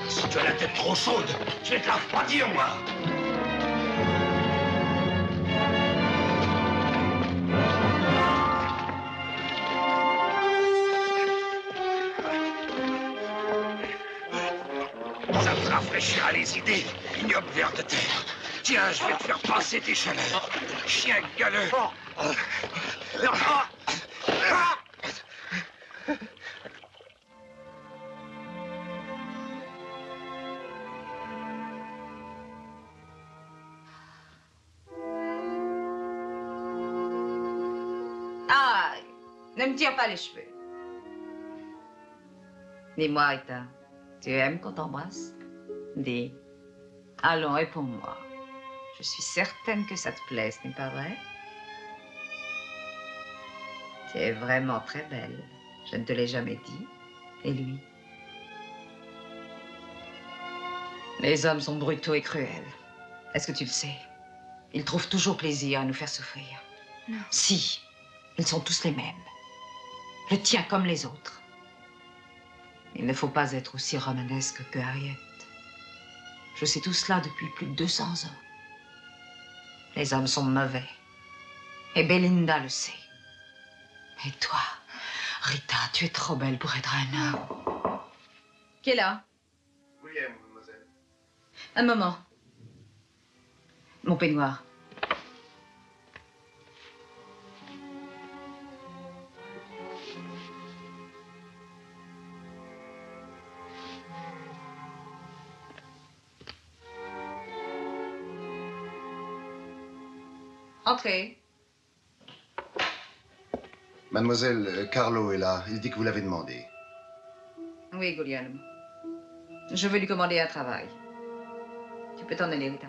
Si tu as la tête trop chaude, je vais te la refroidir, moi. Ça te rafraîchira les idées, ignoble ver de terre. Tiens, je vais te faire passer tes chaleurs. Chien galeux.
Ah, ne me tire pas les cheveux. Dis-moi, Rita, tu aimes qu'on t'embrasse? Dis. Allons, réponds-moi. Je suis certaine que ça te plaît, ce n'est pas vrai? Tu es vraiment très belle. Je ne te l'ai jamais dit. Et lui? Les hommes sont brutaux et cruels. Est-ce que tu le sais? Ils trouvent toujours plaisir à nous faire souffrir.
Non.
Si, ils sont tous les mêmes. Le tien comme les autres. Il ne faut pas être aussi romanesque que Harriet. Je sais tout cela depuis plus de 200 ans. Les hommes sont mauvais. Et Belinda le sait. Et toi, Rita, tu es trop belle pour être un homme. Qui est là?
William, mademoiselle.
Un moment. Mon peignoir. Entrez.
Mademoiselle, Carlo est là. Il dit que vous l'avez demandé.
Oui, Guglielmo. Je veux lui commander un travail. Tu peux t'en aller, Rita.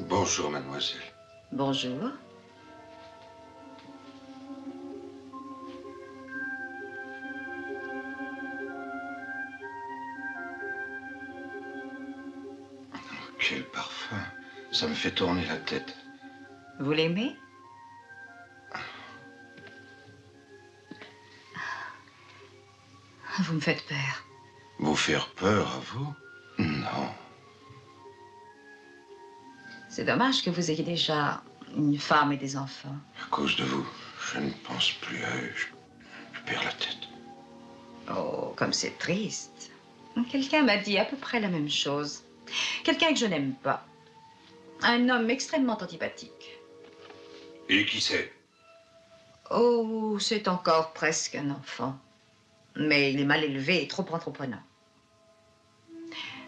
Bonjour, mademoiselle.
Bonjour.
Quel parfum. Ça me fait tourner la tête.
Vous l'aimez? Vous me faites peur.
Vous faire peur à vous? Non.
C'est dommage que vous ayez déjà une femme et des enfants.
À cause de vous, je ne pense plus à eux. Je perds la tête.
Oh, comme c'est triste. Quelqu'un m'a dit à peu près la même chose. Quelqu'un que je n'aime pas. Un homme extrêmement antipathique.
Et qui c'est?
Oh, c'est encore presque un enfant. Mais il est mal élevé et trop entreprenant.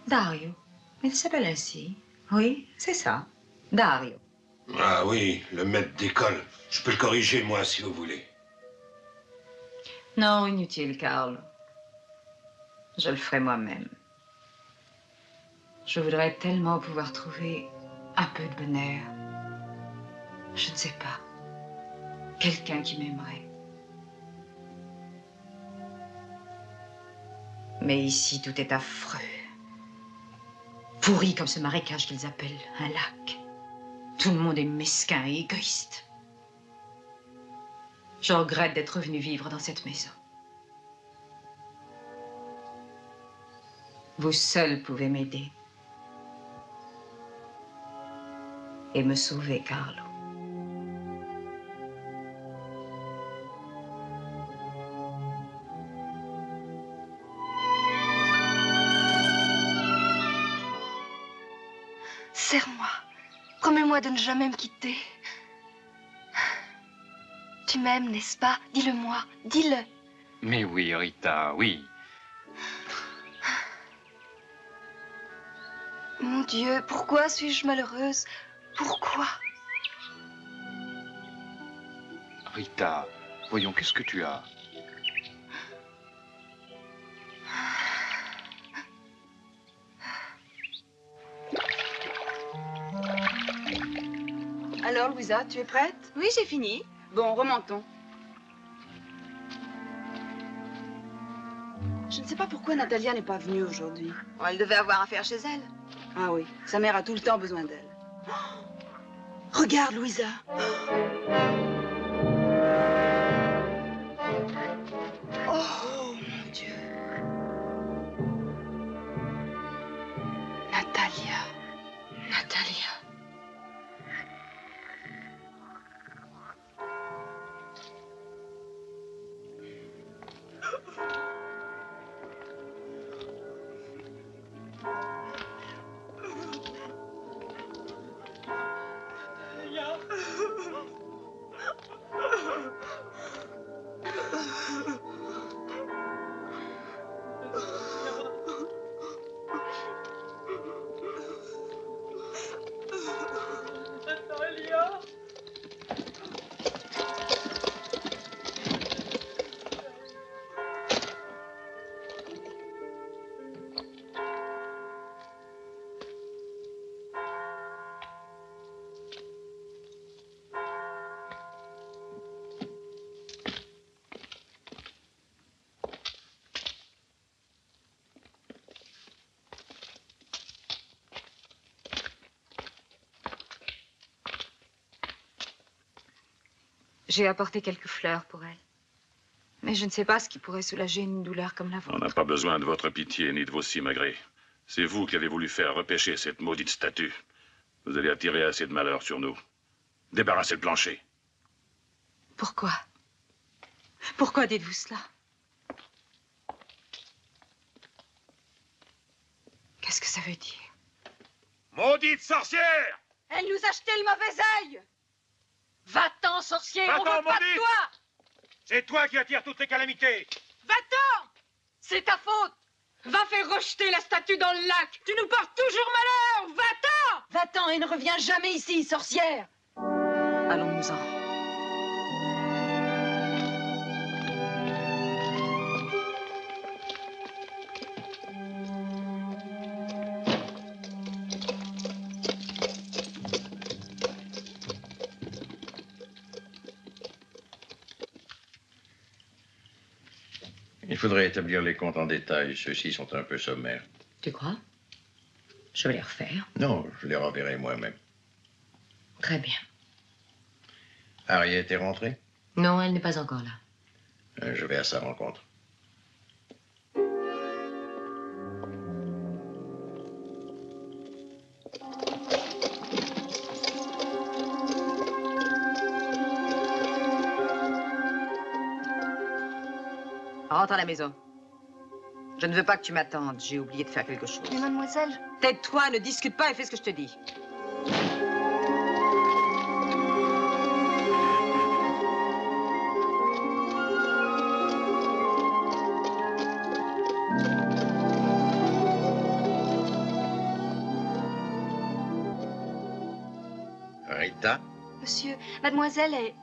Dario. Il s'appelle ainsi. Oui, c'est ça. Dario.
Ah oui, le maître d'école. Je peux le corriger, moi, si vous voulez.
Non, inutile, Carlo. Je le ferai moi-même. Je voudrais tellement pouvoir trouver un peu de bonheur. Je ne sais pas. Quelqu'un qui m'aimerait. Mais ici, tout est affreux. Pourri comme ce marécage qu'ils appellent un lac. Tout le monde est mesquin et égoïste. Je regrette d'être venu vivre dans cette maison. Vous seul pouvez m'aider. Et me sauver, Carlo.
Serre-moi. Promets-moi de ne jamais me quitter. Tu m'aimes, n'est-ce pas? Dis-le-moi. Dis-le.
Mais oui, Rita, oui.
Mon Dieu, pourquoi suis-je malheureuse? Pourquoi?
Rita, voyons, qu'est-ce que tu as?
Alors, Louisa, tu es prête? Oui, j'ai fini. Bon, remontons. Je ne sais pas pourquoi Natalia n'est pas venue aujourd'hui.
Oh, elle devait avoir affaire chez elle.
Ah oui, sa mère a tout le temps besoin d'elle. Regarde, Louisa. Oh, mon Dieu. Natalia. Natalia.
J'ai apporté quelques fleurs pour elle. Mais je ne sais pas ce qui pourrait soulager une douleur comme la
On
vôtre.
n'a pas besoin de votre pitié ni de vos simagrées. C'est vous qui avez voulu faire repêcher cette maudite statue. Vous allez attirer assez de malheur sur nous. Débarrassez le plancher.
Pourquoi? Pourquoi dites-vous cela? Qu'est-ce que ça veut dire?
Maudite sorcière!
Elle nous a jeté le mauvais œil. Va-t'en, sorcier, on
Va-t'en,
veut pas de
maudite!
toi.
C'est toi qui attires toutes les calamités.
Va-t'en. C'est ta faute. Va faire rejeter la statue dans le lac. Tu nous portes toujours malheur. Va-t'en. Va-t'en et ne reviens jamais ici, sorcière.
Allons-nous-en.
Il faudrait établir les comptes en détail. Ceux-ci sont un peu sommaires.
Tu crois? Je vais les refaire.
Non, je les reverrai moi-même.
Très bien.
Harriet est rentrée?
Non, elle n'est pas encore là.
Je vais à sa rencontre.
Rentre à la maison. Je ne veux pas que tu m'attendes. J'ai oublié de faire quelque chose.
Mais mademoiselle...
Tais-toi, ne discute pas et fais ce que je te dis.
Rita?
Monsieur, mademoiselle est...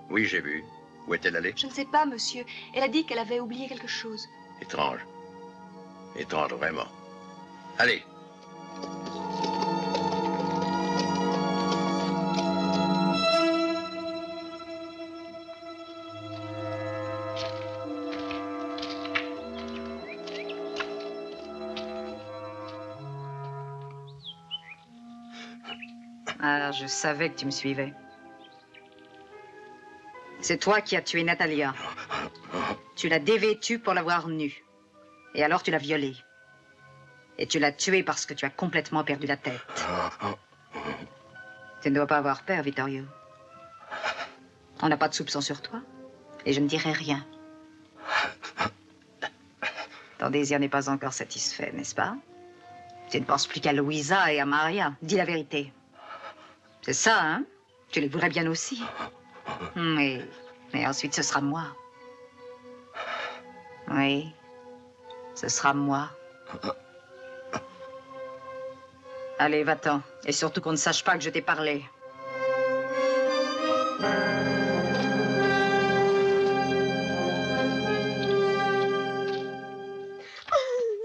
Oui, j'ai vu. Où est-elle allée?
Je ne sais pas, monsieur. Elle a dit qu'elle avait oublié quelque chose.
Étrange. Étrange, vraiment. Allez.
Ah, je savais que tu me suivais. C'est toi qui as tué Natalia. Tu l'as dévêtue pour la voir nue. Et alors tu l'as violée. Et tu l'as tuée parce que tu as complètement perdu la tête. Tu ne dois pas avoir peur, Vittorio. On n'a pas de soupçon sur toi. Et je ne dirai rien. Ton désir n'est pas encore satisfait, n'est-ce pas? Tu ne penses plus qu'à Louisa et à Maria. Dis la vérité. C'est ça, hein? Tu les voudrais bien aussi. Oui. Mais ensuite, ce sera moi. Oui. Ce sera moi. Allez, va-t'en. Et surtout qu'on ne sache pas que je t'ai parlé.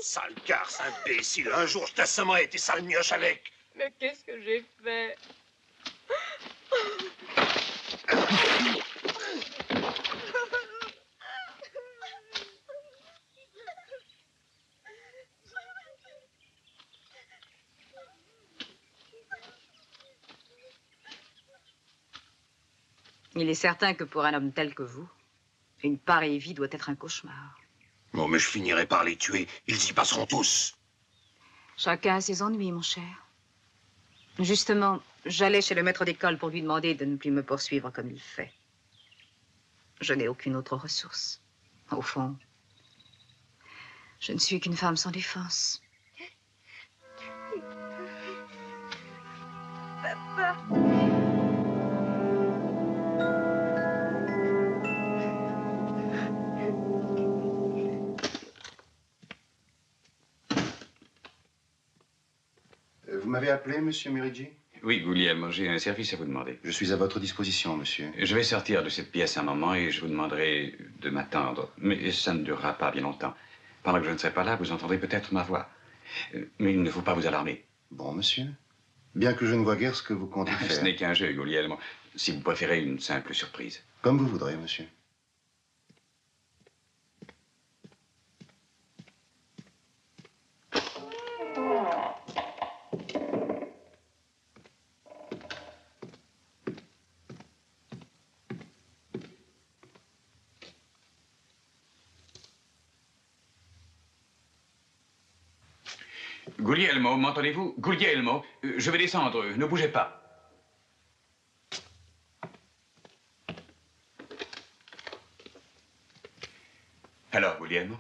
Sale garce, imbécile. Un jour, je t'assommerai et tes sales mioches avec.
Mais qu'est-ce que j'ai fait?
Il est certain que pour un homme tel que vous, une pareille vie doit être un cauchemar.
Bon, mais je finirai par les tuer. Ils y passeront tous.
Chacun a ses ennuis, mon cher. Justement, j'allais chez le maître d'école pour lui demander de ne plus me poursuivre comme il fait. Je n'ai aucune autre ressource. Au fond, je ne suis qu'une femme sans défense.
Papa.
Vous m'avez appelé, monsieur Merigi?
Oui, Guglielmo, j'ai un service à vous demander.
Je suis à votre disposition, monsieur.
Je vais sortir de cette pièce un moment et je vous demanderai de m'attendre. Mais ça ne durera pas bien longtemps. Pendant que je ne serai pas là, vous entendrez peut-être ma voix. Mais il ne faut pas vous alarmer.
Bon, monsieur. Bien que je ne vois guère ce que vous comptez faire.
Ce n'est qu'un jeu, Guglielmo. Si vous préférez une simple surprise.
Comme vous voudrez, monsieur.
Guglielmo, m'entendez-vous? Guglielmo, je vais descendre, ne bougez pas. Alors, Guglielmo?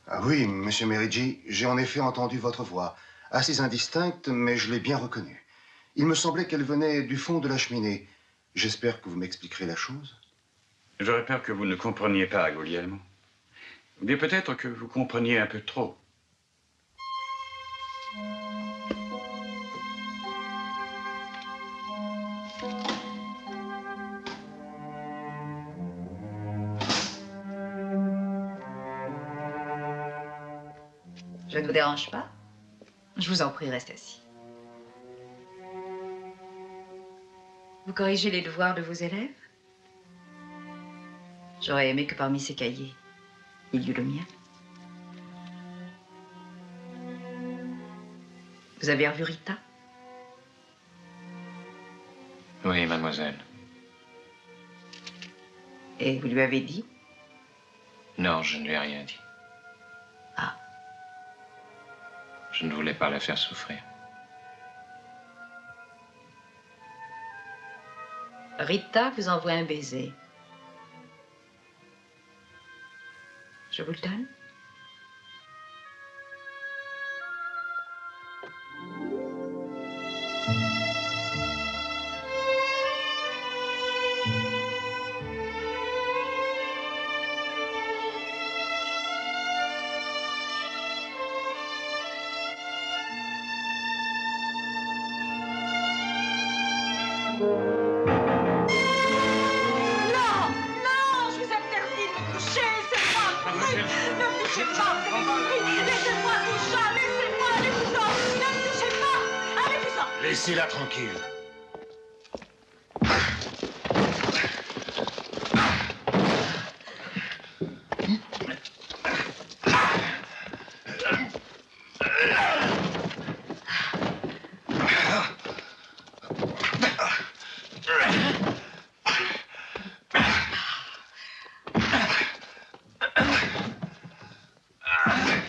Ah oui, monsieur Merigi, j'ai en effet entendu votre voix. Assez indistincte, mais je l'ai bien reconnue. Il me semblait qu'elle venait du fond de la cheminée. J'espère que vous m'expliquerez la chose.
J'aurais peur que vous ne compreniez pas, Guglielmo. Ou bien peut-être que vous compreniez un peu trop.
Je ne vous dérange pas? Je vous en prie, restez assis. Vous corrigez les devoirs de vos élèves? J'aurais aimé que parmi ces cahiers, il y eût le mien. Vous avez revu Rita?
Oui, mademoiselle.
Et vous lui avez dit?
Non, je ne lui ai rien dit.
Ah.
Je ne voulais pas la faire souffrir.
Rita vous envoie un baiser. Je vous le donne?
Laissez-la tranquille.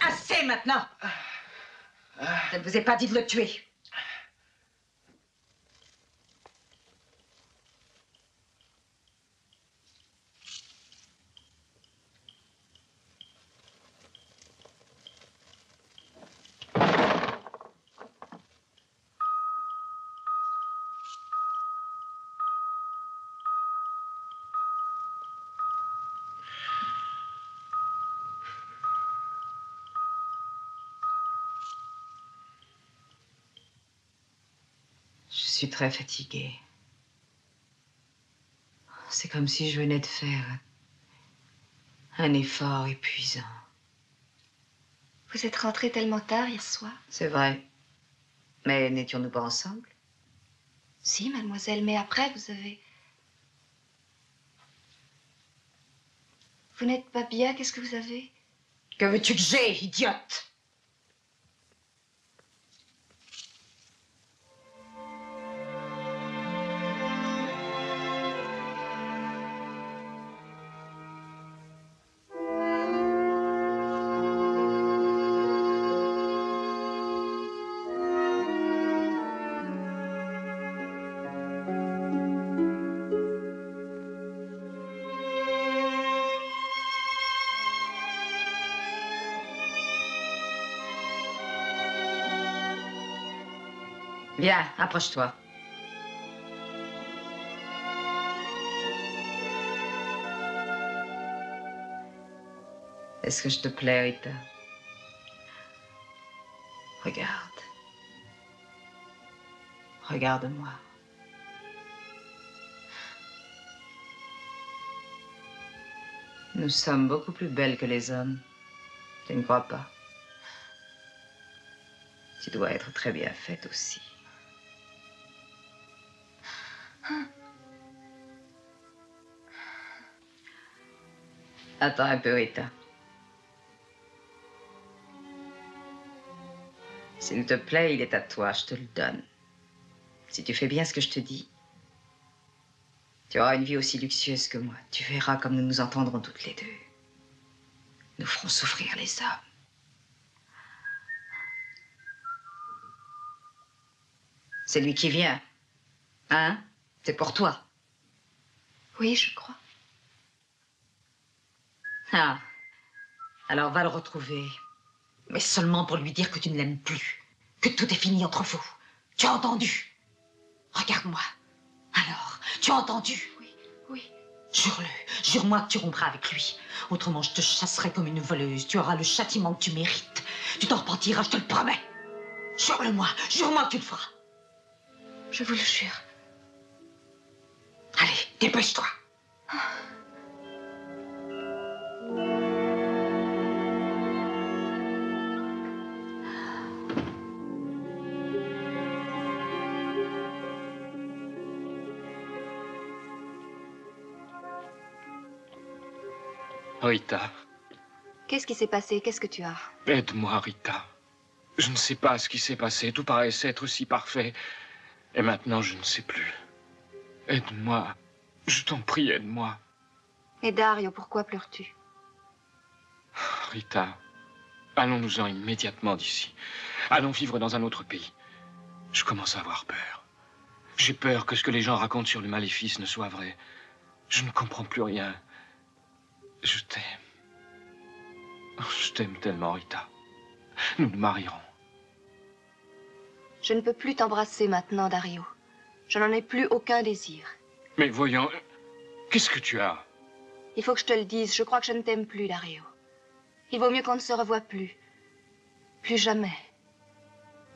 Assez maintenant! Je ne vous ai pas dit de le tuer.
Je suis très fatiguée. C'est comme si je venais de faire un effort épuisant.
Vous êtes rentré tellement tard hier soir?
C'est vrai. Mais n'étions-nous pas ensemble?
Si, mademoiselle, mais après, vous avez... Vous n'êtes pas bien, qu'est-ce que vous avez?
Que veux-tu que j'ai, idiote?
Viens, approche-toi. Est-ce que je te plais, Rita? Regarde. Regarde-moi. Nous sommes beaucoup plus belles que les hommes. Tu ne crois pas? Tu dois être très bien faite aussi. Attends un peu, Rita. S'il te plaît, il est à toi, je te le donne. Si tu fais bien ce que je te dis, tu auras une vie aussi luxueuse que moi. Tu verras comme nous nous entendrons toutes les deux. Nous ferons souffrir les hommes. C'est lui qui vient. Hein? C'est pour toi.
Oui, je crois.
Ah. Alors va le retrouver. Mais seulement pour lui dire que tu ne l'aimes plus. Que tout est fini entre vous. Tu as entendu? Regarde-moi. Alors, tu as entendu?
Oui, oui.
Jure-le. Jure-moi que tu rompras avec lui. Autrement, je te chasserai comme une voleuse. Tu auras le châtiment que tu mérites. Tu t'en repentiras, je te le promets. Jure-le-moi. Jure-moi que tu le feras.
Je vous le jure.
Allez, dépêche-toi.
Rita,
Qu'est-ce qui s'est passé? Qu'est-ce que tu as?
aide-moi, Rita. Je ne sais pas ce qui s'est passé. Tout paraissait être si parfait. Et maintenant, je ne sais plus. Aide-moi. Je t'en prie, aide-moi.
Et Dario, pourquoi pleures-tu?
Rita, allons-nous-en immédiatement d'ici. Allons vivre dans un autre pays. Je commence à avoir peur. J'ai peur que ce que les gens racontent sur le maléfice ne soit vrai. Je ne comprends plus rien. Je t'aime. Oh, je t'aime tellement, Rita. Nous nous marierons.
Je ne peux plus t'embrasser maintenant, Dario. Je n'en ai plus aucun désir.
Mais voyons, qu'est-ce que tu as?
Il faut que je te le dise, je crois que je ne t'aime plus, Dario. Il vaut mieux qu'on ne se revoie plus. Plus jamais.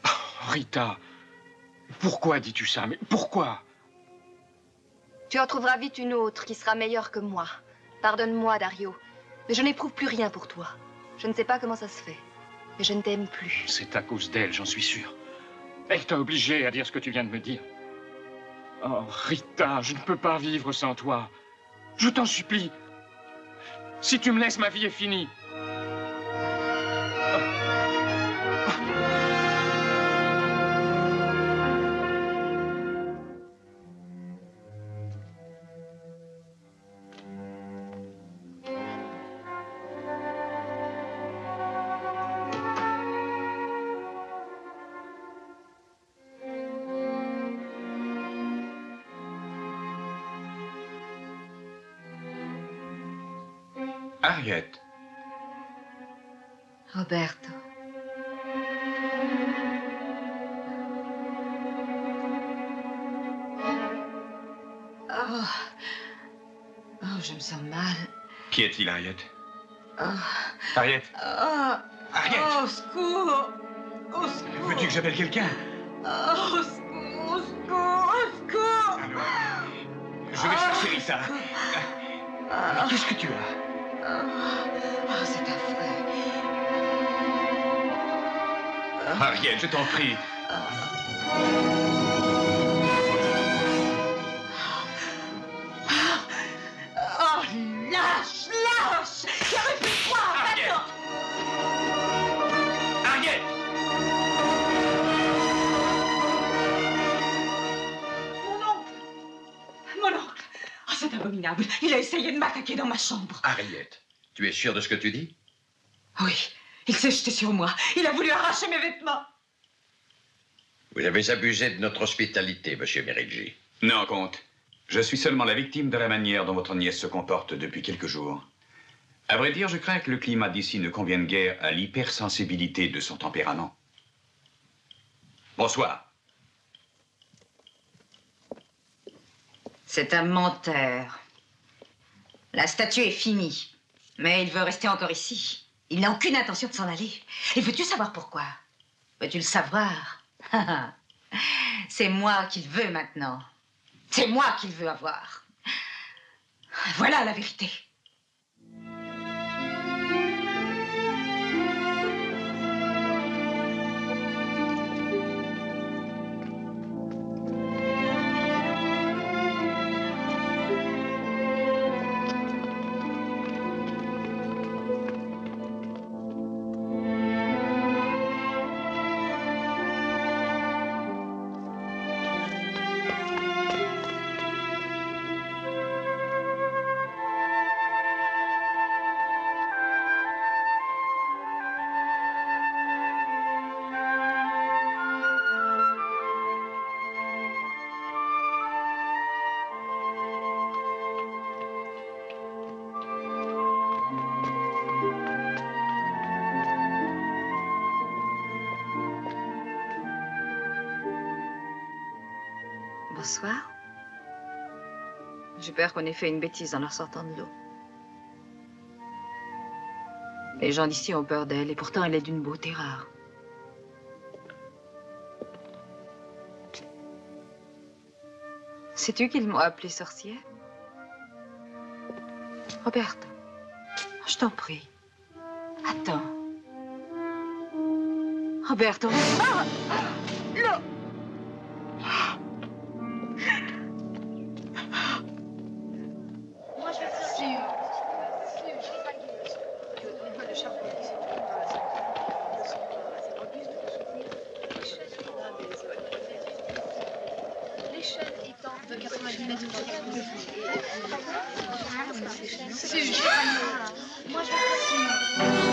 Oh, Rita, pourquoi dis-tu ça? Mais pourquoi?
Tu en trouveras vite une autre qui sera meilleure que moi. Pardonne-moi, Dario, mais je n'éprouve plus rien pour toi. Je ne sais pas comment ça se fait, mais je ne t'aime plus.
C'est à cause d'elle, j'en suis sûr. Elle t'a obligé à dire ce que tu viens de me dire. Oh, Rita, je ne peux pas vivre sans toi. Je t'en supplie. Si tu me laisses, ma vie est finie.
Harriet.
Roberto. Oh. Oh, je me sens mal.
Qui est-il, Harriet?
Oh.
Harriet?
Oh.
Harriet!
Oh, au secours! Au secours!
Veux-tu que j'appelle quelqu'un?
Oh, au secours! Au secours! Au secours!
Je vais chercher Rita. Qu'est-ce que tu as?
Oh, c'est affreux.
Harriet, je t'en prie.
Oh, lâche! Lâche! J'aurais pu te croire! Maintenant!
Harriet!
Mon oncle! Oh, c'est abominable. Il a essayé de m'attaquer dans ma chambre.
Harriet, tu es sûre de ce que tu dis?
Oui, il s'est jeté sur moi. Il a voulu arracher mes vêtements.
Vous avez abusé de notre hospitalité, monsieur Meriggi.
Non, comte. Je suis seulement la victime de la manière dont votre nièce se comporte depuis quelques jours. À vrai dire, je crains que le climat d'ici ne convienne guère à l'hypersensibilité de son tempérament. Bonsoir.
C'est un menteur. La statue est finie. Mais il veut rester encore ici. Il n'a aucune intention de s'en aller. Et veux-tu savoir pourquoi? Veux-tu le savoir? C'est moi qu'il veut maintenant. C'est moi qu'il veut avoir. Voilà la vérité. soir. J'ai peur qu'on ait fait une bêtise en la sortant de l'eau. Les gens d'ici ont peur d'elle, et pourtant elle est d'une beauté rare. Sais-tu qu'ils m'ont appelée sorcière? Roberto, je t'en prie. Attends. Roberto. Ah! Non!
Moi, je vais faire l'échelle étant de 90 mètres. Moi, je vais faire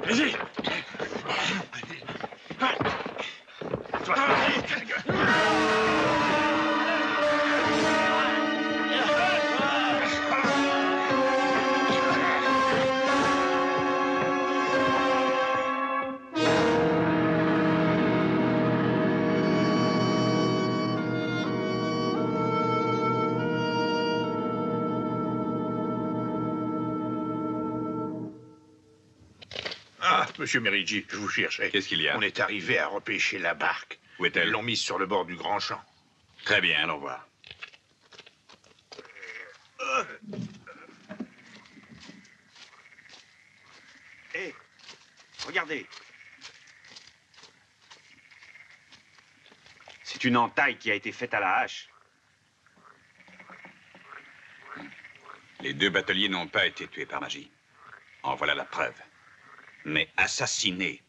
Vas-y. Monsieur Merici, je vous cherchais.
Qu'est-ce qu'il y a?
On est arrivé à repêcher la barque.
Où est-elle?
Ils l'ont mise sur le bord du grand champ.
Très bien, allons voir.
Hé, regardez. C'est une entaille qui a été faite à la hache.
Les 2 bateliers n'ont pas été tués par magie. En voilà la preuve. Mais assassinés.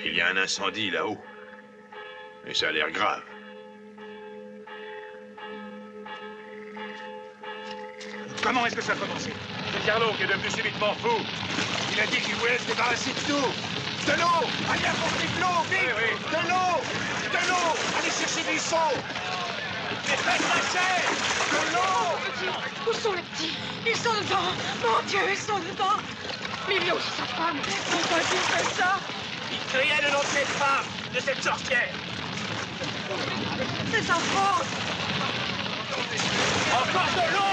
Il y a un incendie là-haut. Et ça a l'air grave.
Comment est-ce que ça a commencé?
C'est Carlo qui est devenu subitement fou. Il a dit qu'il voulait se débarrasser de tout. De l'eau! Allez apporter de l'eau, vite! Oui, oui. De l'eau! De l'eau! Allez chercher du seau! Mais faites lâcher! De l'eau!
Où sont les petits? Ils sont dedans. Mon Dieu, ils sont dedans. Mais il y a aussi sa femme. Pourquoi tu fais ça?
Il criait le nom de cette femme, de cette sorcière.
C'est sa faute.
Encore de l'eau!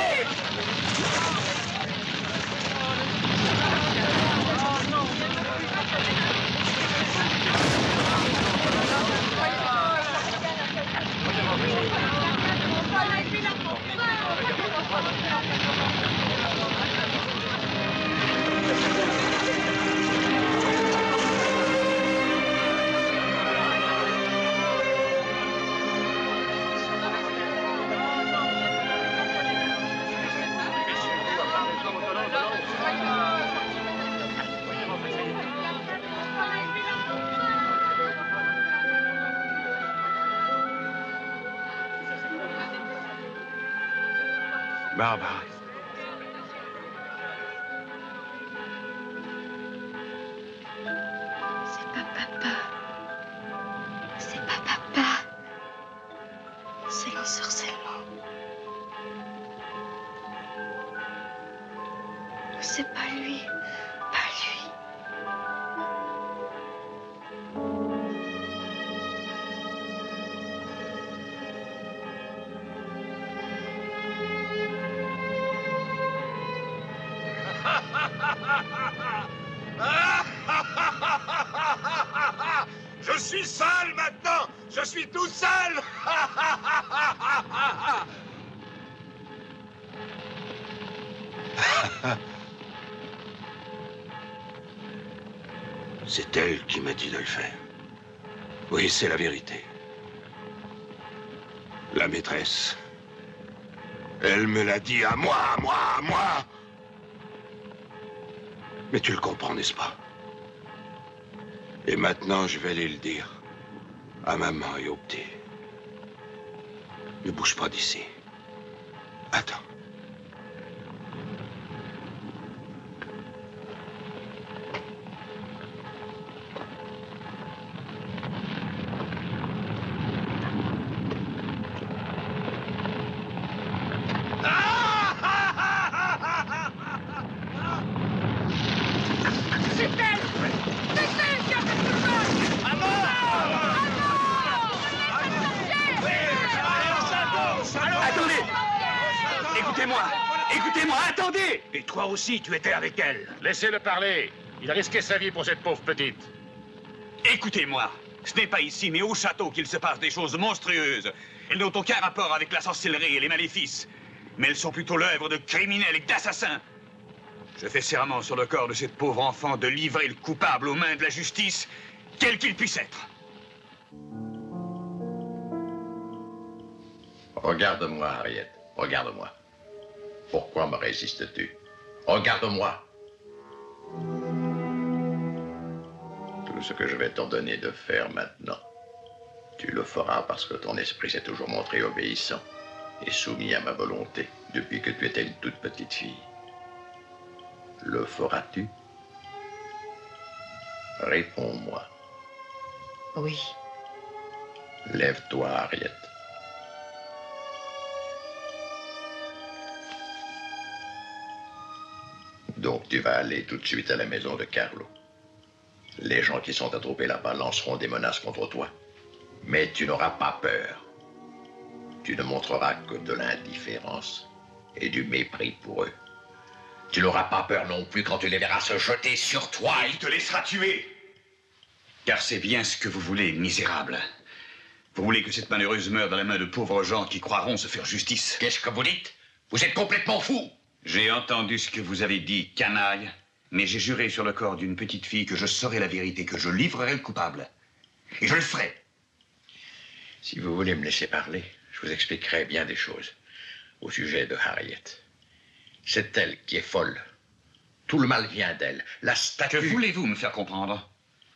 Barbara.
C'est pas papa. C'est pas papa. C'est l'ensorcellement. C'est pas lui. Pas lui.
Je suis seul maintenant! Je suis tout seul!
C'est elle qui m'a dit de le faire. Oui, c'est la vérité. La maîtresse. Elle me l'a dit à moi, à moi, à moi. Mais tu le comprends, n'est-ce pas? Et maintenant, je vais aller le dire à maman et au petit. Ne bouge pas d'ici. Attends.
C'est elle! C'est elle qui a fait tout ça!
Attendez! Écoutez-moi! Écoutez-moi, attendez! Et toi aussi, tu étais avec elle.
Laissez-le parler. Il a risqué sa vie pour cette pauvre petite.
Écoutez-moi, ce n'est pas ici, mais au château qu'il se passe des choses monstrueuses. Elles n'ont aucun rapport avec la sorcellerie et les maléfices. Mais elles sont plutôt l'œuvre de criminels et d'assassins. Je fais serment sur le corps de cette pauvre enfant de livrer le coupable aux mains de la justice, quel qu'il puisse être.
Regarde-moi, Harriet. Regarde-moi. Pourquoi me résistes-tu? Regarde-moi. Tout ce que je vais t'ordonner de faire maintenant, tu le feras parce que ton esprit s'est toujours montré obéissant et soumis à ma volonté depuis que tu étais une toute petite fille. Le feras-tu? Réponds-moi.
Oui.
Lève-toi, Harriet. Donc tu vas aller tout de suite à la maison de Carlo. Les gens qui sont attroupés là-bas lanceront des menaces contre toi. Mais tu n'auras pas peur. Tu ne montreras que de l'indifférence et du mépris pour eux. Tu n'auras pas peur non plus quand tu les verras se jeter sur toi.
Il te laissera tuer.
Car c'est bien ce que vous voulez, misérable. Vous voulez que cette malheureuse meure dans la main de pauvres gens qui croiront se faire justice.
Qu'est-ce que vous dites? Vous êtes complètement fou.
J'ai entendu ce que vous avez dit, canaille, mais j'ai juré sur le corps d'une petite fille que je saurai la vérité, que je livrerai le coupable. Et je le ferai.
Si vous voulez me laisser parler, je vous expliquerai bien des choses au sujet de Harriet. C'est elle qui est folle. Tout le mal vient d'elle. La statue...
Que voulez-vous me faire comprendre?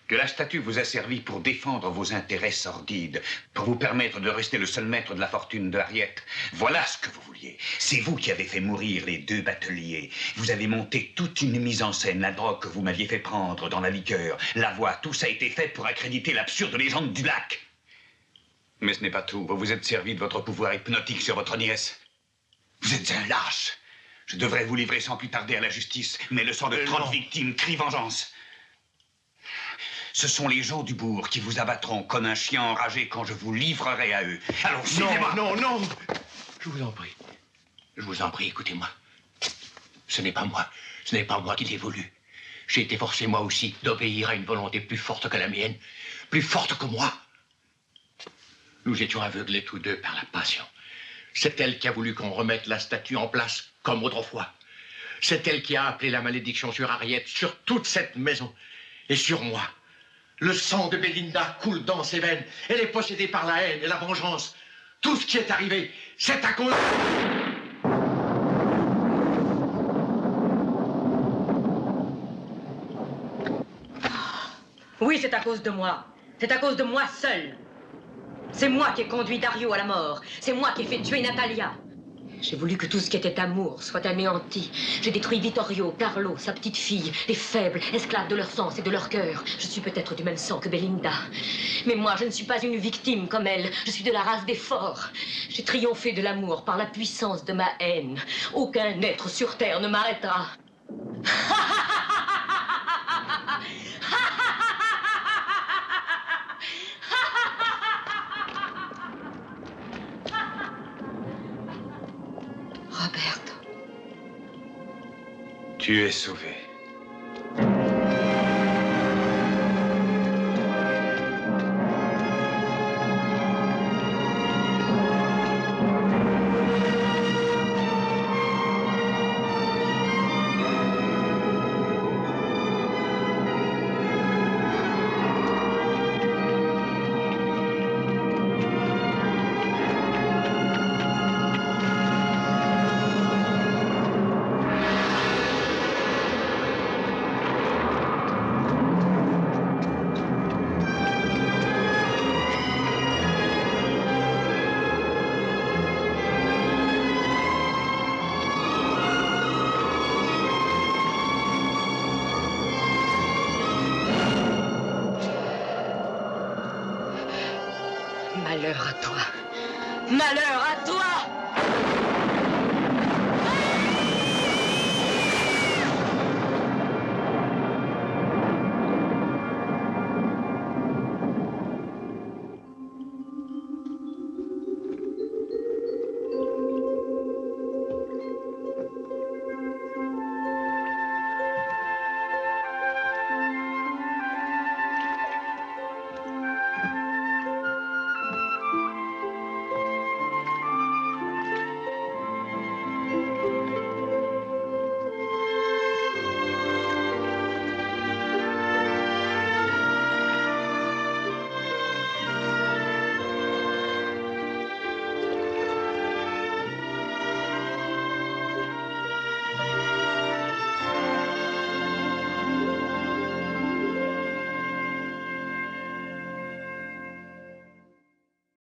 Que la statue vous a servi pour défendre vos intérêts sordides, pour vous permettre de rester le seul maître de la fortune de Harriet. Voilà ce que vous vouliez. C'est vous qui avez fait mourir les 2 bateliers. Vous avez monté toute une mise en scène, la drogue que vous m'aviez fait prendre dans la liqueur, la voix, tout ça a été fait pour accréditer l'absurde légende du lac. Mais ce n'est pas tout. Vous vous êtes servi de votre pouvoir hypnotique sur votre nièce. Vous êtes un lâche. Je devrais vous livrer sans plus tarder à la justice, mais le sang de 30 victimes crie vengeance. Ce sont les gens du bourg qui vous abattront comme un chien enragé quand je vous livrerai à eux. Alors, suivez-moi.
Non, non, non. Je vous en prie. Je vous en prie, écoutez-moi. Ce n'est pas moi. Ce n'est pas moi qui l'ai voulu. J'ai été forcé, moi aussi, d'obéir à une volonté plus forte que la mienne. Plus forte que moi. Nous étions aveuglés tous deux par la passion. C'est elle qui a voulu qu'on remette la statue en place, comme autrefois. C'est elle qui a appelé la malédiction sur Harriet, sur toute cette maison, et sur moi. Le sang de Belinda coule dans ses veines. Elle est possédée par la haine et la vengeance. Tout ce qui est arrivé, c'est à cause...
Oui, c'est à cause de moi. C'est à cause de moi seul. C'est moi qui ai conduit Dario à la mort. C'est moi qui ai fait tuer Natalia. J'ai voulu que tout ce qui était amour soit anéanti. J'ai détruit Vittorio, Carlo, sa petite fille, les faibles, esclaves de leur sens et de leur cœur. Je suis peut-être du même sang que Belinda. Mais moi, je ne suis pas une victime comme elle. Je suis de la race des forts. J'ai triomphé de l'amour par la puissance de ma haine. Aucun être sur terre ne m'arrêtera.
Roberto.
Tu es sauvé.
Malheur à toi. Malheur à toi!